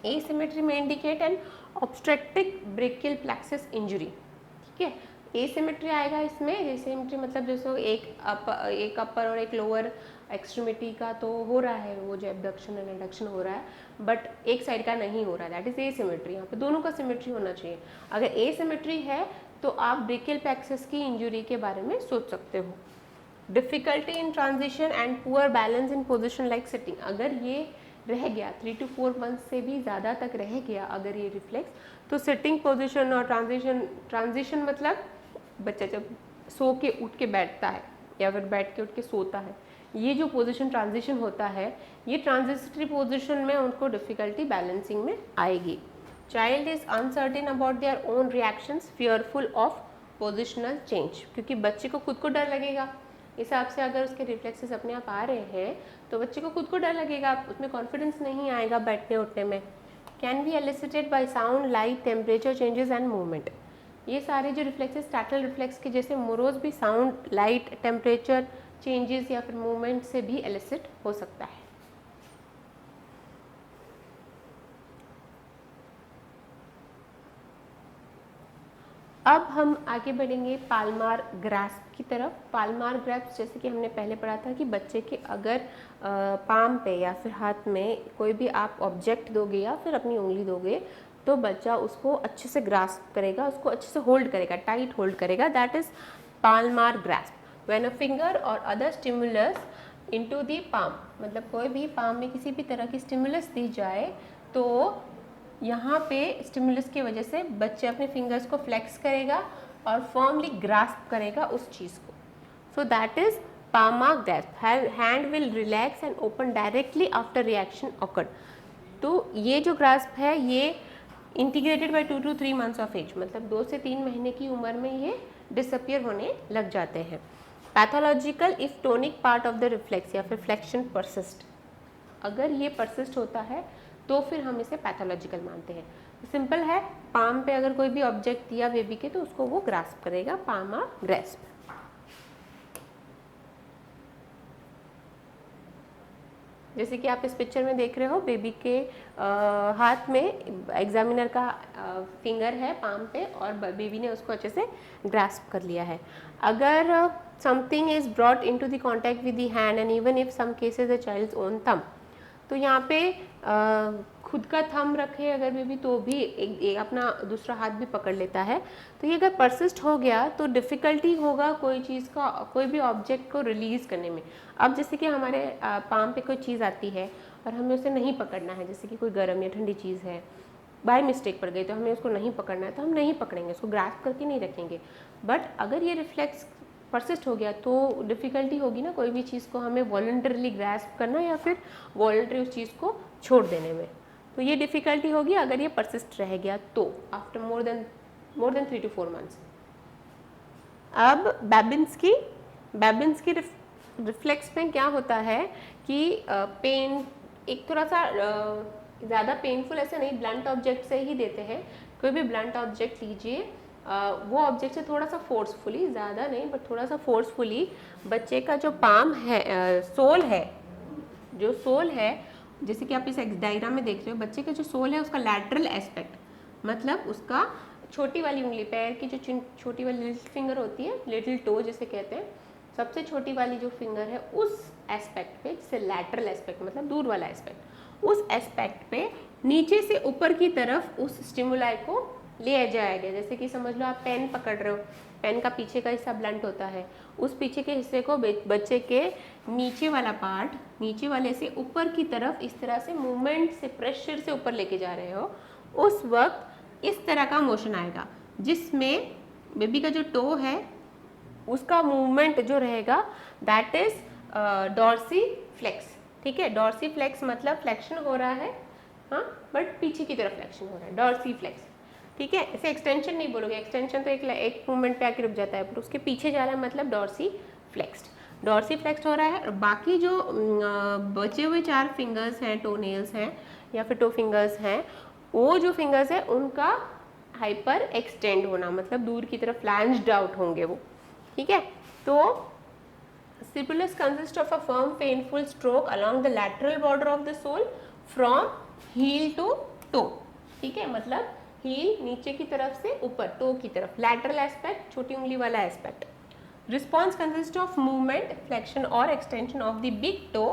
एसिमेट्री में indicate N obstructive brachial plexus injury. ठीक है, एसिमेट्री आएगा इसमें। एसिमेट्री मतलब जैसे एक अपर और एक लोअर एक्सट्रीमिटी का तो हो रहा है, वो जो एब्डक्शन एंड एडक्शन हो रहा है, बट एक साइड का नहीं हो रहा है, दैट इज एसिमेट्री। यहाँ पे दोनों का सिमेट्री होना चाहिए। अगर एसिमेट्री है तो आप ब्रेकियल प्लेक्सस की इंजरी के बारे में सोच सकते हो। Difficulty in transition and poor balance in position like sitting, अगर ये रह गया 3 to 4 मंथ से भी ज़्यादा तक रह गया अगर ये रिफ्लेक्स, तो सिटिंग पोजीशन और ट्रांजिशन मतलब बच्चा जब सो के उठ के बैठता है या फिर बैठ के उठ के सोता है, ये जो पोजीशन ट्रांजिशन होता है, ये ट्रांजिटरी पोजीशन में उनको डिफ़िकल्टी बैलेंसिंग में आएगी। Child is uncertain about their own reactions, fearful of positional change, क्योंकि बच्चे को खुद को डर लगेगा। हिसाब से अगर उसके रिफ्लेक्सेस अपने आप आ रहे हैं तो बच्चे को खुद को डर लगेगा, उसमें कॉन्फिडेंस नहीं आएगा बैठने उठने में। Can be elicited by sound, light, temperature changes and movement. ये सारे जो रिफ्लेक्सेस स्टैटल रिफ्लेक्स के जैसे मोरोज भी साउंड, लाइट, टेम्परेचर चेंजेस या फिर मूवमेंट से भी एलिसिट हो सकता है। अब हम आगे बढ़ेंगे पाल्मार ग्रास्प की तरफ। पाल्मार ग्रास्प जैसे कि हमने पहले पढ़ा था कि बच्चे के अगर पाम पे या फिर हाथ में कोई भी आप ऑब्जेक्ट दोगे या फिर अपनी उंगली दोगे तो बच्चा उसको अच्छे से ग्रास्प करेगा, उसको अच्छे से होल्ड करेगा, टाइट होल्ड करेगा, that is palmar grasp. When a finger or other stimulus into the palm, मतलब कोई भी पाम में किसी भी तरह की स्टिमुलस दी जाए तो यहाँ पे स्टिमुलस की वजह से बच्चे अपने फिंगर्स को फ्लेक्स करेगा और फर्मली ग्रास्प करेगा उस चीज़ को। So that is palmar grasp. Hand will relax and open directly after reaction occurred. तो ये जो ग्रास्प है ये integrated by 2 to 3 months of age, मतलब 2 से 3 महीने की उम्र में ये डिसअपियर होने लग जाते हैं। Pathological if tonic part of the reflex या फिर फ्लेक्शन परसिस्ट, अगर ये परसिस्ट होता है तो फिर हम इसे पैथोलॉजिकल मानते हैं। सिंपल है, पाम पे अगर कोई भी ऑब्जेक्ट दिया बेबी के तो उसको वो ग्रास्प करेगा, पाल्मार ग्रास्प। जैसे कि आप इस पिक्चर में देख रहे हो, बेबी के हाथ में एग्जामिनर का फिंगर है पाम पे और बेबी ने उसको अच्छे से ग्रास्प कर लिया है। अगर something is brought into the contact with the hand and even if some cases the child's own thumb, तो यहाँ पे खुद का थंब रखे अगर बेबी तो भी एक अपना दूसरा हाथ भी पकड़ लेता है। तो ये अगर परसिस्ट हो गया तो डिफ़िकल्टी होगा कोई चीज़ का, कोई भी ऑब्जेक्ट को रिलीज़ करने में। अब जैसे कि हमारे पाम पे कोई चीज़ आती है और हमें उसे नहीं पकड़ना है, जैसे कि कोई गर्म या ठंडी चीज़ है, बाय मिस्टेक पड़ गई तो हमें उसको नहीं पकड़ना है, तो हम नहीं पकड़ेंगे, उसको ग्रास्प करके नहीं रखेंगे। बट अगर ये रिफ्लेक्स परसिस्ट हो गया तो डिफ़िकल्टी होगी ना कोई भी चीज़ को हमें वॉलंटरली ग्रास्प करना या फिर वॉलंटरी उस चीज़ को छोड़ देने में, तो ये डिफ़िकल्टी होगी अगर ये परसिस्ट रह गया तो after more than 3 to 4 months. अब बेबिंस्की रिफ्लेक्स में क्या होता है कि पेन एक थोड़ा सा ज़्यादा पेनफुल ऐसे नहीं, ब्लंट ऑब्जेक्ट से ही देते हैं। कोई भी ब्लंट ऑब्जेक्ट लीजिए, वो ऑब्जेक्ट से थोड़ा सा फोर्सफुली, ज़्यादा नहीं बट थोड़ा सा फोर्सफुली बच्चे का जो पाम है, सोल है, जो सोल है, जैसे कि आप इस डायग्राम में देख रहे हो, बच्चे का जो सोल है उसका लैटरल एस्पेक्ट, मतलब उसका छोटी वाली उंगली, पैर की जो छोटी वाली लिटिल फिंगर होती है, लिटिल टो जिसे कहते हैं, सबसे छोटी वाली जो फिंगर है उस एस्पेक्ट पे, जिसे लैटरल एस्पेक्ट मतलब दूर वाला एस्पेक्ट, उस एस्पेक्ट पे नीचे से ऊपर की तरफ उस स्टिमुलाई को ले जाया गया। जैसे कि समझ लो आप पेन पकड़ रहे हो, पेन का पीछे का हिस्सा ब्लंट होता है, उस पीछे के हिस्से को बच्चे के नीचे वाला पार्ट, नीचे वाले से ऊपर की तरफ इस तरह से मूवमेंट से, प्रेशर से ऊपर लेके जा रहे हो, उस वक्त इस तरह का मोशन आएगा, जिसमें बेबी का जो टो है उसका मूवमेंट जो रहेगा दैट इज डॉर्सी फ्लेक्स। ठीक है, डॉर्सी फ्लेक्स मतलब फ्लेक्शन हो रहा है, हाँ, बट पीछे की तरफ फ्लेक्शन हो रहा है, डॉर्सी फ्लेक्स। ठीक है, ऐसे एक्सटेंशन नहीं बोलोगे, एक्सटेंशन तो एक मूवमेंट पे आके रुक जाता है, पर उसके पीछे जा रहा है मतलब डॉर्सी फ्लेक्स्ड। डॉर्सी फ्लेक्स्ड हो रहा है। और बाकी जो बचे हुए 4 फिंगर्स हैं, टो नेल्स हैं या फिर टो फिंगर्स हैं, वो जो फिंगर्स है उनका हाइपर एक्सटेंड होना, मतलब दूर की तरफ फ्लैंज्ड आउट होंगे वो। ठीक है, तो stimulus consist of a firm painful stroke along the lateral border of the sole from heel to toe. ठीक है, मतलब हील नीचे की तरफ से ऊपर, टो की तरफ, लैटरल एस्पेक्ट छोटी उंगली वाला aspect. Response consist of movement, flexion और extension of the big toe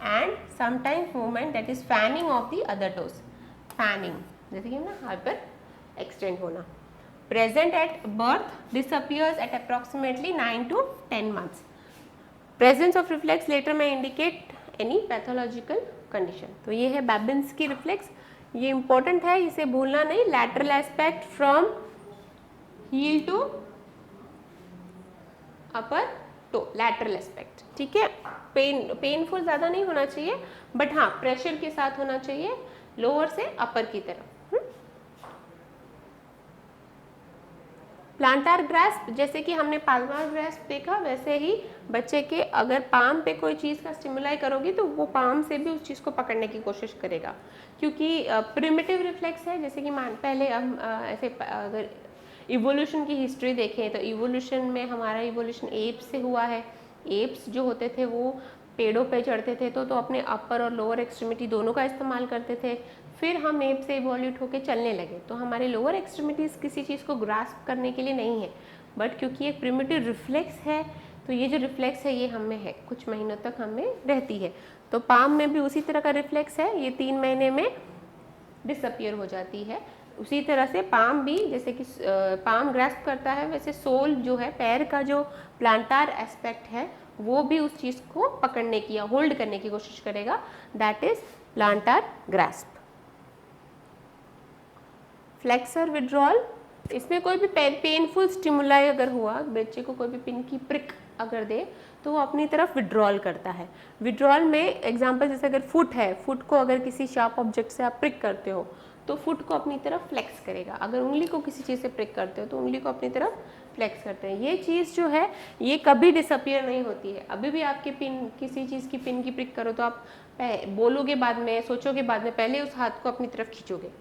and sometimes movement that is fanning of the other toes. Fanning जैसे कि ना हाइपर एक्सटेंड होना। Present at birth, disappears at approximately 9 to 10 months. Presence of reflex later may indicate any pathological condition. तो ये है बेबिंस्की रिफ्लेक्स, ये इंपॉर्टेंट है, इसे भूलना नहीं। Lateral aspect from heel to upper toe, lateral aspect. ठीक है, पेनफुल ज़्यादा नहीं होना चाहिए, बट हाँ प्रेशर के साथ होना चाहिए, लोअर से अपर की तरफ। प्लांटार ग्रास्प, जैसे कि हमने पाल्मार ग्रास्प देखा, वैसे ही बच्चे के अगर पाम पे कोई चीज़ का स्टिमुलाई करोगी तो वो पाम से भी उस चीज़ को पकड़ने की कोशिश करेगा, क्योंकि प्रिमिटिव रिफ्लेक्स है। जैसे कि पहले हम ऐसे अगर इवोल्यूशन की हिस्ट्री देखें तो इवोल्यूशन में हमारा इवोल्यूशन एप्स से हुआ है। एप्स जो होते थे वो पेड़ों पे चढ़ते थे तो अपने अपर और लोअर एक्सट्रीमिटी दोनों का इस्तेमाल करते थे। फिर हम एप से इवोल्यूट होकर चलने लगे, तो हमारे लोअर एक्सट्रीमिटीज़ किसी चीज़ को ग्रास्प करने के लिए नहीं है, बट क्योंकि एक प्रिमिटिव रिफ्लेक्स है तो ये जो रिफ्लेक्स है ये हमें है, कुछ महीनों तक हमें रहती है। तो पाम में भी उसी तरह का रिफ्लेक्स है, ये 3 महीने में डिसअपियर हो जाती है। उसी तरह से पाम भी, जैसे कि पाम ग्रास्प करता है, वैसे सोल जो है, पैर का जो प्लांटार एस्पेक्ट है, वो भी उस चीज़ को पकड़ने की या होल्ड करने की कोशिश करेगा, that is plantar grasp. Flexor withdrawal, इसमें कोई भी पेनफुल स्टिमुलाई अगर हुआ, बच्चे को कोई भी पिन की प्रिक अगर दे तो वो अपनी तरफ विड्रॉल करता है। विड्रॉल में एग्जांपल जैसे अगर फुट है, फुट को अगर किसी शार्प ऑब्जेक्ट से आप प्रिक करते हो तो फुट को अपनी तरफ फ्लेक्स करेगा। अगर उंगली को किसी चीज़ से प्रिक करते हो तो उंगली को अपनी तरफ फ्लेक्स करते हैं। ये चीज़ जो है ये कभी डिसअपियर नहीं होती है। अभी भी आपके पिन, किसी चीज़ की पिन की प्रिक करो तो आप बोलोगे बाद में, सोचोगे बाद में, पहले उस हाथ को अपनी तरफ खींचोगे।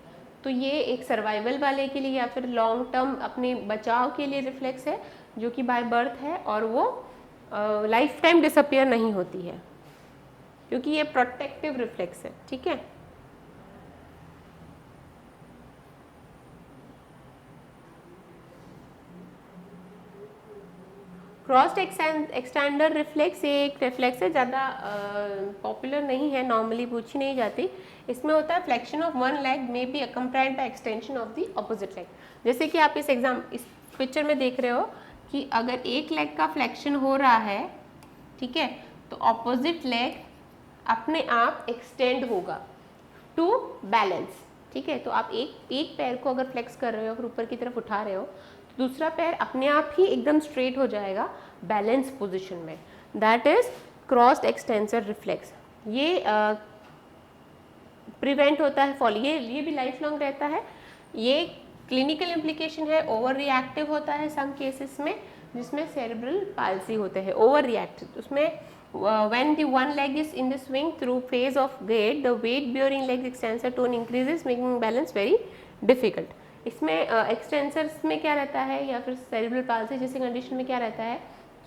तो ये एक सर्वाइवल वाले के लिए या फिर लॉन्ग टर्म अपने बचाव के लिए रिफ्लेक्स है जो कि बाय बर्थ है, और वो लाइफ टाइम डिसअपियर नहीं होती है क्योंकि ये प्रोटेक्टिव रिफ्लेक्स है। ठीक है, क्रॉस्ड एक्सटेंडर रिफ्लेक्स, ये एक रिफ्लेक्स है, ज़्यादा पॉपुलर नहीं है, नॉर्मली पूछी नहीं जाती। इसमें होता है flexion of one leg may be accompanied by extension of the opposite leg. जैसे कि आप इस पिक्चर में देख रहे हो कि अगर एक लेग का फ्लेक्शन हो रहा है, ठीक है, तो ऑपोजिट लेग अपने आप एक्सटेंड होगा टू बैलेंस। ठीक है, तो आप एक पैर को अगर फ्लेक्स कर रहे हो, अगर ऊपर की तरफ उठा रहे हो, तो दूसरा पैर अपने आप ही एकदम स्ट्रेट हो जाएगा बैलेंस पोजीशन में, that is crossed extensor reflex. ये प्रिवेंट होता है फॉल, ये भी लाइफ लॉन्ग रहता है। ये क्लिनिकल इम्प्लीकेशन है, ओवर रिएक्टिव होता है सम केसेस में, जिसमें सेरेब्रल पाल्सी होते हैं, ओवर रिएक्ट। उसमें when the one leg is in the swing through phase of gait, the weight bearing leg extensor tone increases, making balance very difficult। इसमें एक्सटेंसर्स में क्या रहता है, या फिर सेरेब्रल पाल्सी जैसी कंडीशन में क्या रहता है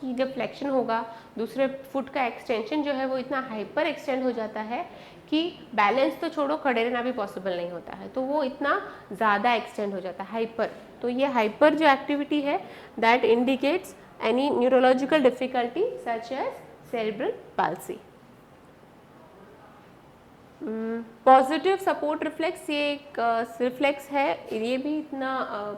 कि जब फ्लेक्शन होगा दूसरे फुट का एक्सटेंशन जो है वो इतना हाइपर एक्सटेंड हो जाता है कि बैलेंस तो छोड़ो, खड़े रहना भी पॉसिबल नहीं होता है, तो वो इतना ज़्यादा एक्सटेंड हो जाता है, हाइपर। तो ये हाइपर जो एक्टिविटी है that indicates any neurological difficulty such as cerebral palsy. Positive support reflex, ये एक रिफ्लेक्स है, ये भी इतना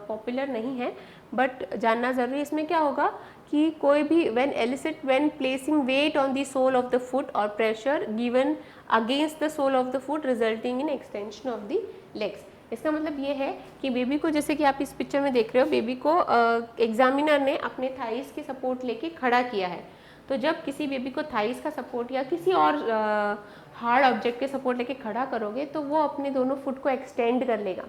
पॉपुलर नहीं है बट जानना ज़रूरी है। इसमें क्या होगा कि कोई भी when elicit when placing weight on the sole of the foot और pressure given against the sole of the foot resulting in extension of the legs. इसका मतलब ये है कि बेबी को, जैसे कि आप इस पिक्चर में देख रहे हो, बेबी को एग्जामिनर ने अपने थाइस की सपोर्ट लेके खड़ा किया है। तो जब किसी बेबी को थाइस का सपोर्ट या किसी और हार्ड ऑब्जेक्ट के सपोर्ट लेके खड़ा करोगे तो वो अपने दोनों फुट को एक्सटेंड कर लेगा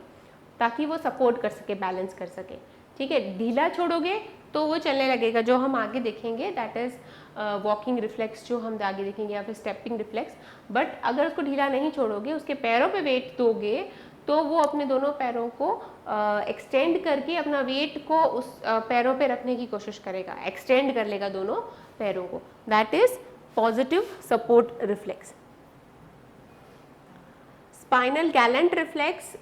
ताकि वो सपोर्ट कर सके, बैलेंस कर सके। ठीक है, ढीला छोड़ोगे तो वो चलने लगेगा, जो हम आगे देखेंगे, दैट इज़ वॉकिंग रिफ्लेक्स जो हम आगे देखेंगे, या फिर स्टेपिंग रिफ्लेक्स। बट अगर उसको ढीला नहीं छोड़ोगे, उसके पैरों पे वेट दोगे तो वो अपने दोनों पैरों को एक्सटेंड करके अपना वेट को उस पैरों पे रखने की कोशिश करेगा, एक्सटेंड कर लेगा दोनों पैरों को, that is positive support reflex. Spinal Galant reflex,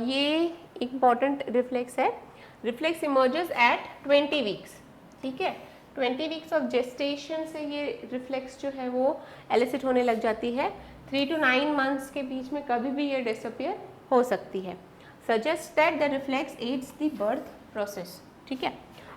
ये इम्पॉर्टेंट रिफ्लेक्स है। Reflex emerges at 20 weeks. ठीक है, 20 वीक्स ऑफ जेस्टेशन से ये रिफ्लेक्स जो है वो एलिसिट होने लग जाती है। 3 to 9 मंथ्स के बीच में कभी भी ये डिसअपियर हो सकती है। Suggest that the reflex aids the birth process. ठीक है,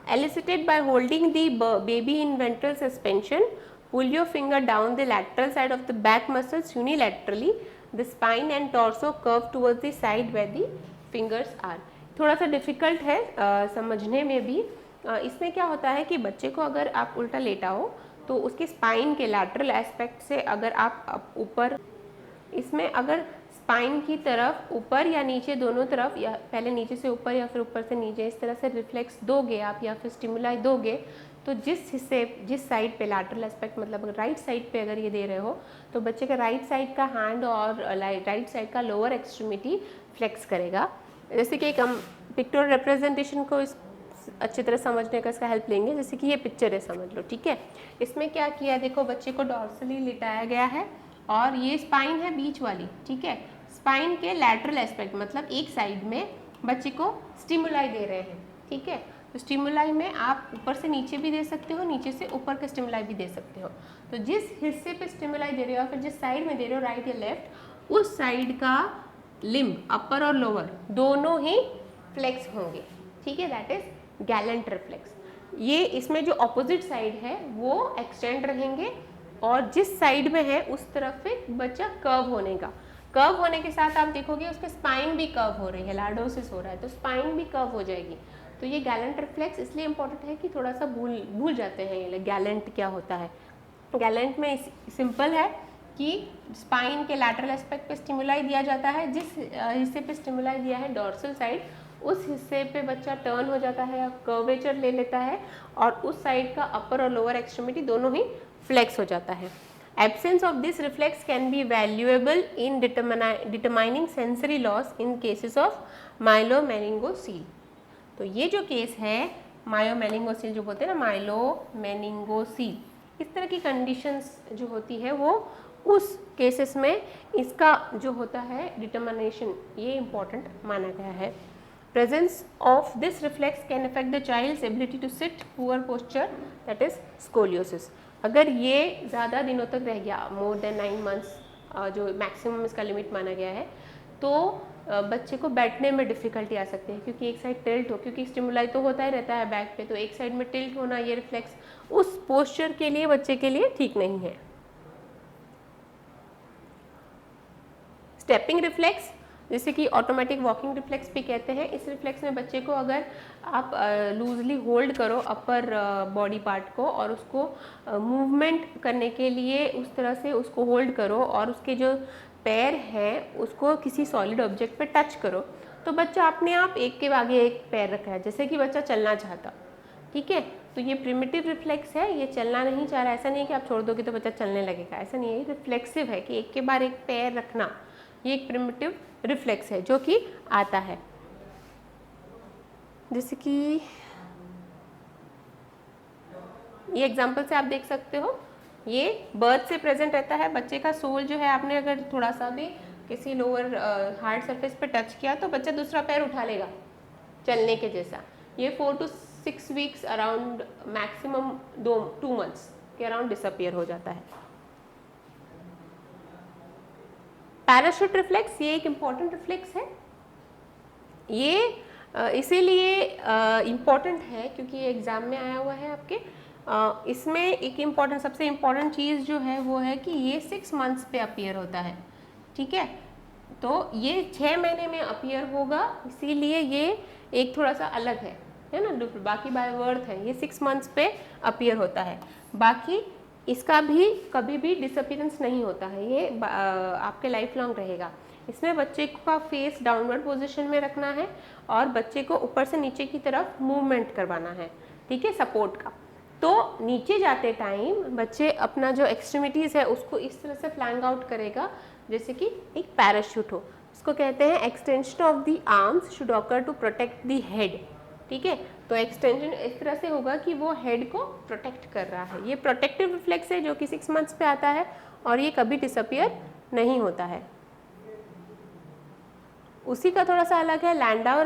elicited by holding the baby in ventral suspension, pull your finger down the lateral side of the back muscles unilaterally, the spine and torso curve towards the side where the fingers are। थोड़ा सा डिफ़िकल्ट है समझने में भी। इसमें क्या होता है कि बच्चे को अगर आप उल्टा लेटाओ तो उसके स्पाइन के लैटरल एस्पेक्ट से अगर आप ऊपर, इसमें अगर स्पाइन की तरफ ऊपर या नीचे दोनों तरफ, या पहले नीचे से ऊपर या फिर ऊपर से नीचे, इस तरह से रिफ्लेक्स दोगे आप या फिर स्टिमुलाई दोगे तो जिस साइड पे लैटरल एस्पेक्ट, मतलब अगर राइट साइड पे अगर ये दे रहे हो तो बच्चे का राइट साइड का हैंड और राइट साइड का लोअर एक्सट्रीमिटी फ्लेक्स करेगा। जैसे कि एक हम पिक्टोरियल रिप्रेजेंटेशन को इस अच्छी तरह समझने का इसका हेल्प लेंगे। जैसे कि ये पिक्चर है, समझ लो। ठीक है, इसमें क्या किया, देखो बच्चे को डॉर्सली लिटाया गया है और ये स्पाइन है बीच वाली। ठीक है, स्पाइन के लैटरल एस्पेक्ट मतलब एक साइड में बच्चे को स्टिमुलाई दे रहे हैं। ठीक है, तो स्टिमुलाई में आप ऊपर से नीचे भी दे सकते हो, नीचे से ऊपर का स्टिमुलाई भी दे सकते हो। तो जिस हिस्से पे स्टिमुलाई दे रहे हो, फिर जिस साइड में दे रहे हो, राइट या लेफ्ट, उस साइड का लिम्ब अपर और लोअर दोनों ही फ्लेक्स होंगे। ठीक है, दैट इज गैलेंट रिफ्लेक्स। ये इसमें जो ऑपोजिट साइड है वो एक्सटेंड रहेंगे और जिस साइड में है उस तरफ से बच्चा कर्व होने का, कर्व होने के साथ आप देखोगे उसके स्पाइन भी कर्व हो रही है, लैडोसिस हो रहा है तो स्पाइन भी कर्व हो जाएगी। तो ये गैलेंट रिफ्लेक्स इसलिए इंपॉर्टेंट है कि थोड़ा सा भूल जाते हैं ये गैलेंट क्या होता है। गैलेंट में सिंपल है कि स्पाइन के लैटरल एस्पेक्ट पे स्टिमुलाई दिया जाता है, जिस हिस्से पे स्टिमुलाई दिया है डॉर्सल साइड, उस हिस्से पे बच्चा टर्न हो जाता है, कर्वेचर ले लेता है और उस साइड का अपर और लोअर एक्सट्रीमिटी दोनों ही फ्लेक्स हो जाता है। Absence of this reflex can be valuable in determining sensory loss in cases of myelomeniingocele। तो ये जो केस है मायोमेनिंगोसील जो बोलते हैं ना, माइलोमेनिंगोसील, इस तरह की कंडीशंस जो होती है वो उस केसेस में इसका जो होता है डिटर्मिनेशन, ये इम्पॉर्टेंट माना गया है। Presence of this reflex can affect the child's ability to sit, poor posture, that is scoliosis। अगर ये ज़्यादा दिनों तक रह गया, मोर देन 9 मंथ्स जो मैक्सिमम इसका लिमिट माना गया है, तो बच्चे को बैठने में डिफ़िकल्टी आ सकती है क्योंकि एक साइड टिल्ट हो, क्योंकि स्टिमुलाई तो होता ही रहता है बैक पे, तो एक साइड में टिल्ट होना, ये रिफ्लेक्स उस पोस्चर के लिए बच्चे के लिए ठीक नहीं है। स्टेपिंग रिफ्लेक्स, जैसे कि ऑटोमेटिक वॉकिंग रिफ्लेक्स भी कहते हैं, इस रिफ्लेक्स में बच्चे को अगर आप लूजली होल्ड करो अपर बॉडी पार्ट को और उसको मूवमेंट करने के लिए उस तरह से उसको होल्ड करो और उसके जो पैर हैं उसको किसी सॉलिड ऑब्जेक्ट पे टच करो, तो बच्चा अपने आप एक के आगे एक पैर रखा है, जैसे कि बच्चा चलना चाहता। ठीक है, तो ये प्रिमिटिव रिफ्लेक्स है, ये चलना नहीं चाह रहा। ऐसा नहीं है कि आप छोड़ दोगे तो बच्चा चलने लगेगा, ऐसा नहीं है। ये रिफ्लेक्सिव है कि एक के बाद एक पैर रखना, ये एक प्रिमिटिव रिफ्लेक्स है जो कि आता है। जैसे कि ये एग्जाम्पल से आप देख सकते हो, ये बर्थ से प्रेजेंट रहता है। बच्चे का सोल जो है, आपने अगर थोड़ा सा भी किसी लोअर हार्ड सरफेस पे टच किया तो बच्चा दूसरा पैर उठा लेगा चलने के जैसा। ये 4 to 6 weeks around, maximum 2 months के अराउंड डिसअपियर हो जाता है। पैराशूट रिफ्लेक्स, ये एक इम्पॉर्टेंट रिफ्लेक्स है। ये इसीलिए इम्पॉर्टेंट है क्योंकि ये एग्जाम में आया हुआ है आपके। इसमें एक इम्पॉर्टेंट, सबसे इम्पॉर्टेंट चीज़ जो है वो है कि ये 6 months पे अपीयर होता है, ठीक है। तो ये 6 महीने में अपीयर होगा, इसीलिए ये एक थोड़ा सा अलग है ना, बाकी बाय बर्थ है, ये 6 months पे अपीयर होता है। बाकी इसका भी कभी भी डिसअपीयरेंस नहीं होता है, ये आपके लाइफ लॉन्ग रहेगा। इसमें बच्चे का फेस डाउनवर्ड पोजीशन में रखना है और बच्चे को ऊपर से नीचे की तरफ मूवमेंट करवाना है, ठीक है, सपोर्ट का। तो नीचे जाते टाइम बच्चे अपना जो एक्सट्रीमिटीज़ है उसको इस तरह से फ्लैंग आउट करेगा जैसे कि एक पैराशूट हो। इसको कहते हैं extension of the arms should occur to protect the head, ठीक है। तो एक्सटेंशन इस तरह से होगा कि वो हेड को प्रोटेक्ट कर रहा है। ये प्रोटेक्टिव रिफ्लेक्स है जो कि 6 months पे आता है और ये कभी डिसअपियर नहीं होता है। उसी का थोड़ा सा अलग है लैंडाउ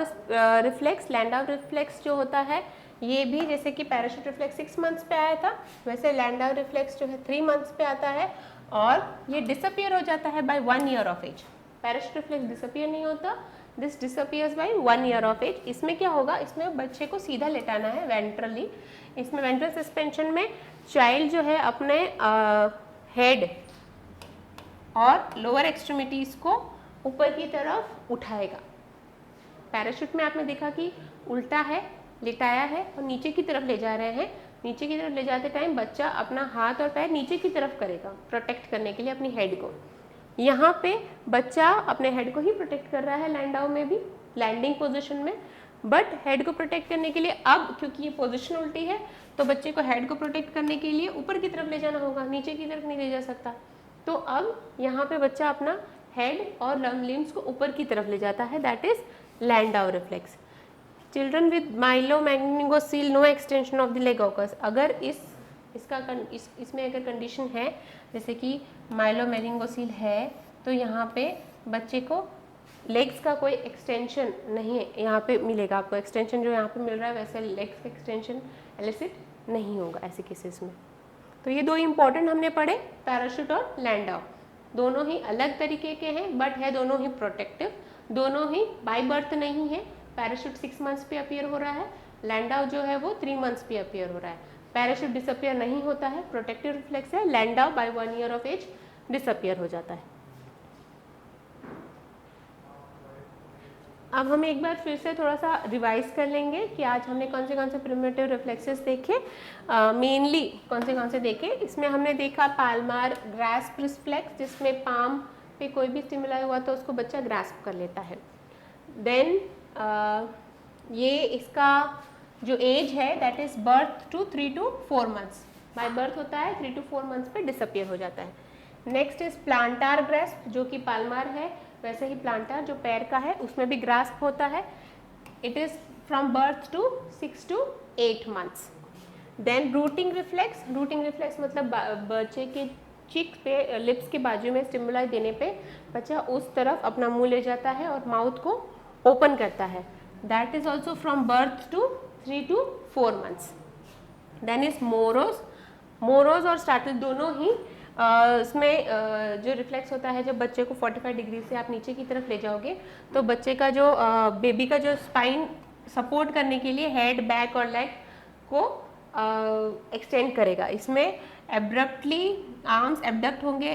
रिफ्लेक्स। लैंडाउ रिफ्लेक्स जो होता है ये भी जैसे कि पैराशूट रिफ्लेक्स 6 months पे आया था, वैसे लैंडाउ रिफ्लेक्स जो है 3 months पे आता है और ये डिसअपियर हो जाता है by 1 year of age. Parachute reflex disappear नहीं होता, this disappears by 1 year of age. इसमें क्या होगा, इसमें बच्चे को सीधा लेटाना है वेंट्रली। इसमें वेंट्रल सस्पेंशन में चाइल्ड जो है अपने हेड और लोअर एक्सट्रीमिटीज़ को ऊपर की तरफ उठाएगा। पैराशूट में आपने देखा कि उल्टा है, लिटाया है और नीचे की तरफ ले जा रहे हैं। नीचे की तरफ ले जाते टाइम बच्चा अपना हाथ और पैर नीचे की तरफ करेगा प्रोटेक्ट करने के लिए अपनी हेड को। यहाँ पे बच्चा अपने हेड को ही प्रोटेक्ट कर रहा है लैंडाउ में भी, लैंडिंग पोजीशन में। बट हेड को प्रोटेक्ट करने के लिए अब क्योंकि ये पोजीशन उल्टी है तो बच्चे को हेड को प्रोटेक्ट करने के लिए ऊपर की तरफ ले जाना होगा, नीचे की तरफ नहीं ले जा सकता। तो अब यहाँ पे बच्चा अपना हेड और लिम्स को ऊपर की तरफ ले जाता है, that is Landau reflex. Children with myelomeningocele no extension of the leg occurs. अगर इसमें अगर कंडीशन है जैसे कि माइलोमेनिंगोसील है तो यहाँ पे बच्चे को लेग्स का कोई एक्सटेंशन नहीं है, यहाँ पे मिलेगा आपको एक्सटेंशन जो यहाँ पे मिल रहा है, वैसे लेग्स का एक्सटेंशन एलिसिट नहीं होगा ऐसे केसेस में। तो ये दो इंपॉर्टेंट हमने पढ़े, पैराशूट और लैंडाउ। दोनों ही अलग तरीके के हैं बट है दोनों ही प्रोटेक्टिव, दोनों ही बाय बर्थ नहीं है। पैराशूट 6 months पे अपीयर हो रहा है, लैंडाउ जो है वो 3 months पे अपीयर हो रहा है। पैराशूट डिसअपियर नहीं होता है, प्रोटेक्टिव रिफ्लेक्स है। Landau by 1 year of age disappear हो जाता है। अब हम एक बार फिर से थोड़ा सा रिवाइज कर लेंगे कि आज हमने कौन से प्रिमिटिव रिफ्लेक्सेस देखे, मेनली कौन से देखे। इसमें हमने देखा पाल्मार ग्रास्प रिफ्लेक्स, जिसमें पाम पे कोई भी स्टिमुलाई हुआ तो उसको बच्चा ग्रास्प कर लेता है। देन ये इसका जो एज है that is birth to 3 to 4 months, by birth होता है 3 to 4 months पे डिसअपियर हो जाता है। नेक्स्ट इज प्लांटार ग्रास्प, जो कि पाल्मार है वैसे ही प्लांटार जो पैर का है उसमें भी ग्रास्प होता है। It is from birth to 6 to 8 months। Then rooting reflex, rooting reflex मतलब बच्चे के चिक पे, लिप्स के बाजू में स्टिमुलाई देने पे बच्चा उस तरफ अपना मुंह ले जाता है और माउथ को ओपन करता है। That is also from birth to 3 to 4 months। Then is Moro, Moro और स्टार्टल दोनों ही इसमें जो रिफ्लेक्स होता है, जब बच्चे को 45 डिग्री से आप नीचे की तरफ ले जाओगे तो बच्चे का जो बेबी का जो स्पाइन सपोर्ट करने के लिए हेड, बैक और लेग को एक्सटेंड करेगा। इसमें एब्रप्टली आर्म्स एबडक्ट होंगे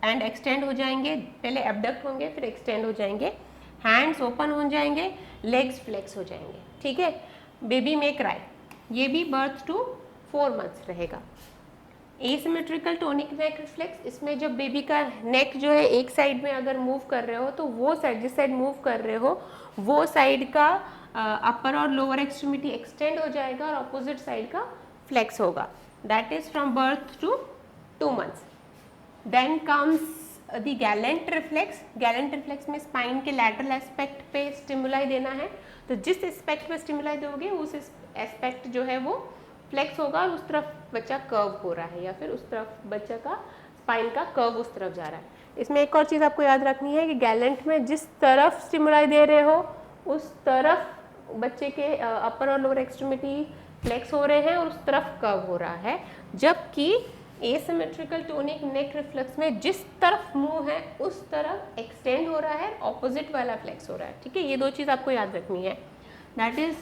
एंड एक्सटेंड हो जाएंगे, पहले एबडक्ट होंगे फिर एक्सटेंड हो जाएंगे, हैंड्स ओपन हो जाएंगे, लेग्स फ्लेक्स हो जाएंगे, ठीक है। बेबी में क्राई, ये भी बर्थ टू 4 months रहेगा। एसिमेट्रिकल टोनिक नेक रिफ्लेक्स, इसमें जब बेबी का नेक जो है एक साइड में अगर मूव कर रहे हो तो वो साइड, जिस साइड मूव कर रहे हो वो साइड का अपर और लोअर एक्सट्रीमिटी एक्सटेंड हो जाएगा और अपोजिट साइड का फ्लेक्स होगा. That is from birth to 2 months. Then comes the Galant reflex. Galant reflex में स्पाइन के लैटरल एस्पेक्ट पे स्टिमुलाई देना है. तो जिस एस्पेक्ट पे स्टिमुलाई दोगे उस एस्पेक्ट जो है वो फ्लेक्स होगा और उस तरफ बच्चा कर्व हो रहा है या फिर उस तरफ बच्चा का स्पाइन का कर्व उस तरफ जा रहा है. इसमें एक और चीज़ आपको याद रखनी है कि गैलेंट में जिस तरफ स्टिमुलाई दे रहे हो उस तरफ बच्चे के अपर और लोअर एक्सट्रीमिटी फ्लेक्स हो रहे हैं और उस तरफ कर्व हो रहा है. जबकि एसिमेट्रिकल टोनिक नेक रिफ्लेक्स में जिस तरफ मुंह है उस तरफ एक्सटेंड हो रहा है, ऑपोजिट वाला फ्लेक्स हो रहा है. ठीक है, ये दो चीज़ आपको याद रखनी है. That is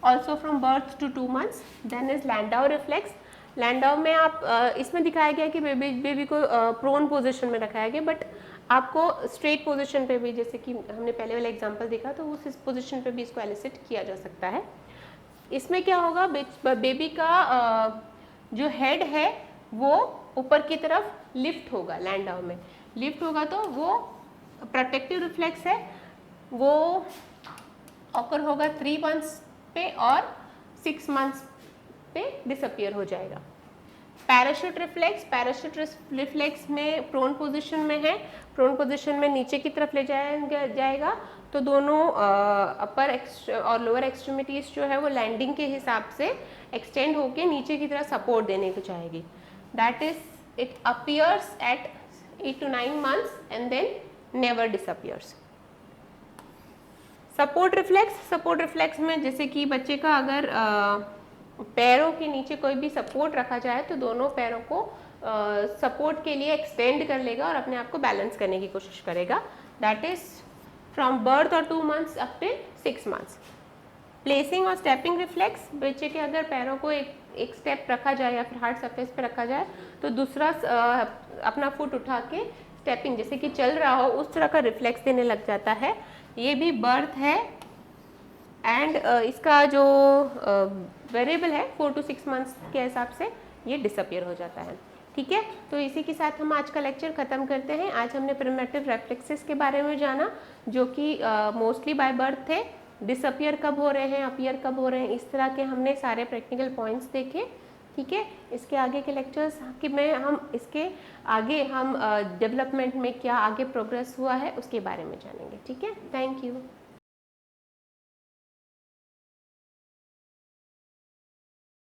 also from birth to 2 months. Then is Landau reflex. Landau में आप इसमें दिखाया गया कि बेबी को प्रोन पोजीशन में रखाया गया, बट आपको स्ट्रेट पोजीशन पे भी, जैसे कि हमने पहले वाला एग्जांपल देखा, तो उस पोजीशन पे भी इसको एलिसिट किया जा सकता है. इसमें क्या होगा, बेबी का जो हेड है वो ऊपर की तरफ लिफ्ट होगा. लैंडाउ में लिफ्ट होगा तो वो प्रोटेक्टिव रिफ्लेक्स है, वो ऑकर होगा 3 months पे और 6 months पे डिसअपियर हो जाएगा. Parachute reflex. पैराशूट रिफ्लेक्स में प्रोन पोजीशन में है. प्रोन पोजीशन में नीचे की तरफ ले जाएगा तो दोनों अपर और लोअर एक्सट्रीमिटीज जो है वो लैंडिंग के हिसाब से एक्सटेंड होके नीचे की तरफ सपोर्ट देने को चाहेगी. That is it appears eight 8 to 9 months and then never disappears. Support reflex. Support reflex में जैसे कि बच्चे का अगर पैरों के नीचे कोई भी सपोर्ट रखा जाए तो दोनों पैरों को सपोर्ट के लिए एक्सटेंड कर लेगा और अपने आप को बैलेंस करने की कोशिश करेगा. दैट इज फ्रॉम बर्थ और 2 months up till 6 months. Placing और स्टेपिंग रिफ्लेक्स. बच्चे के अगर पैरों को एक स्टेप रखा जाए या फिर हार्ड सरफेस पे रखा जाए तो दूसरा अपना फुट उठा के स्टेपिंग, जैसे कि चल रहा हो उस तरह का रिफ्लेक्स देने लग जाता है. ये भी बर्थ है एंड इसका जो वेरिएबल है 4 to 6 months के हिसाब से ये डिसअपियर हो जाता है. ठीक है, तो इसी के साथ हम आज का लेक्चर ख़त्म करते हैं. आज हमने प्रिमिटिव रिफ्लेक्सेस के बारे में जाना जो कि मोस्टली बाय बर्थ थे. डिसअपियर कब हो रहे हैं, अपीयर कब हो रहे हैं, इस तरह के हमने सारे प्रैक्टिकल पॉइंट्स देखे. ठीक है, इसके आगे के लेक्चर्स कि हम इसके आगे हम डेवलपमेंट में क्या आगे प्रोग्रेस हुआ है उसके बारे में जानेंगे. ठीक है, थैंक यू.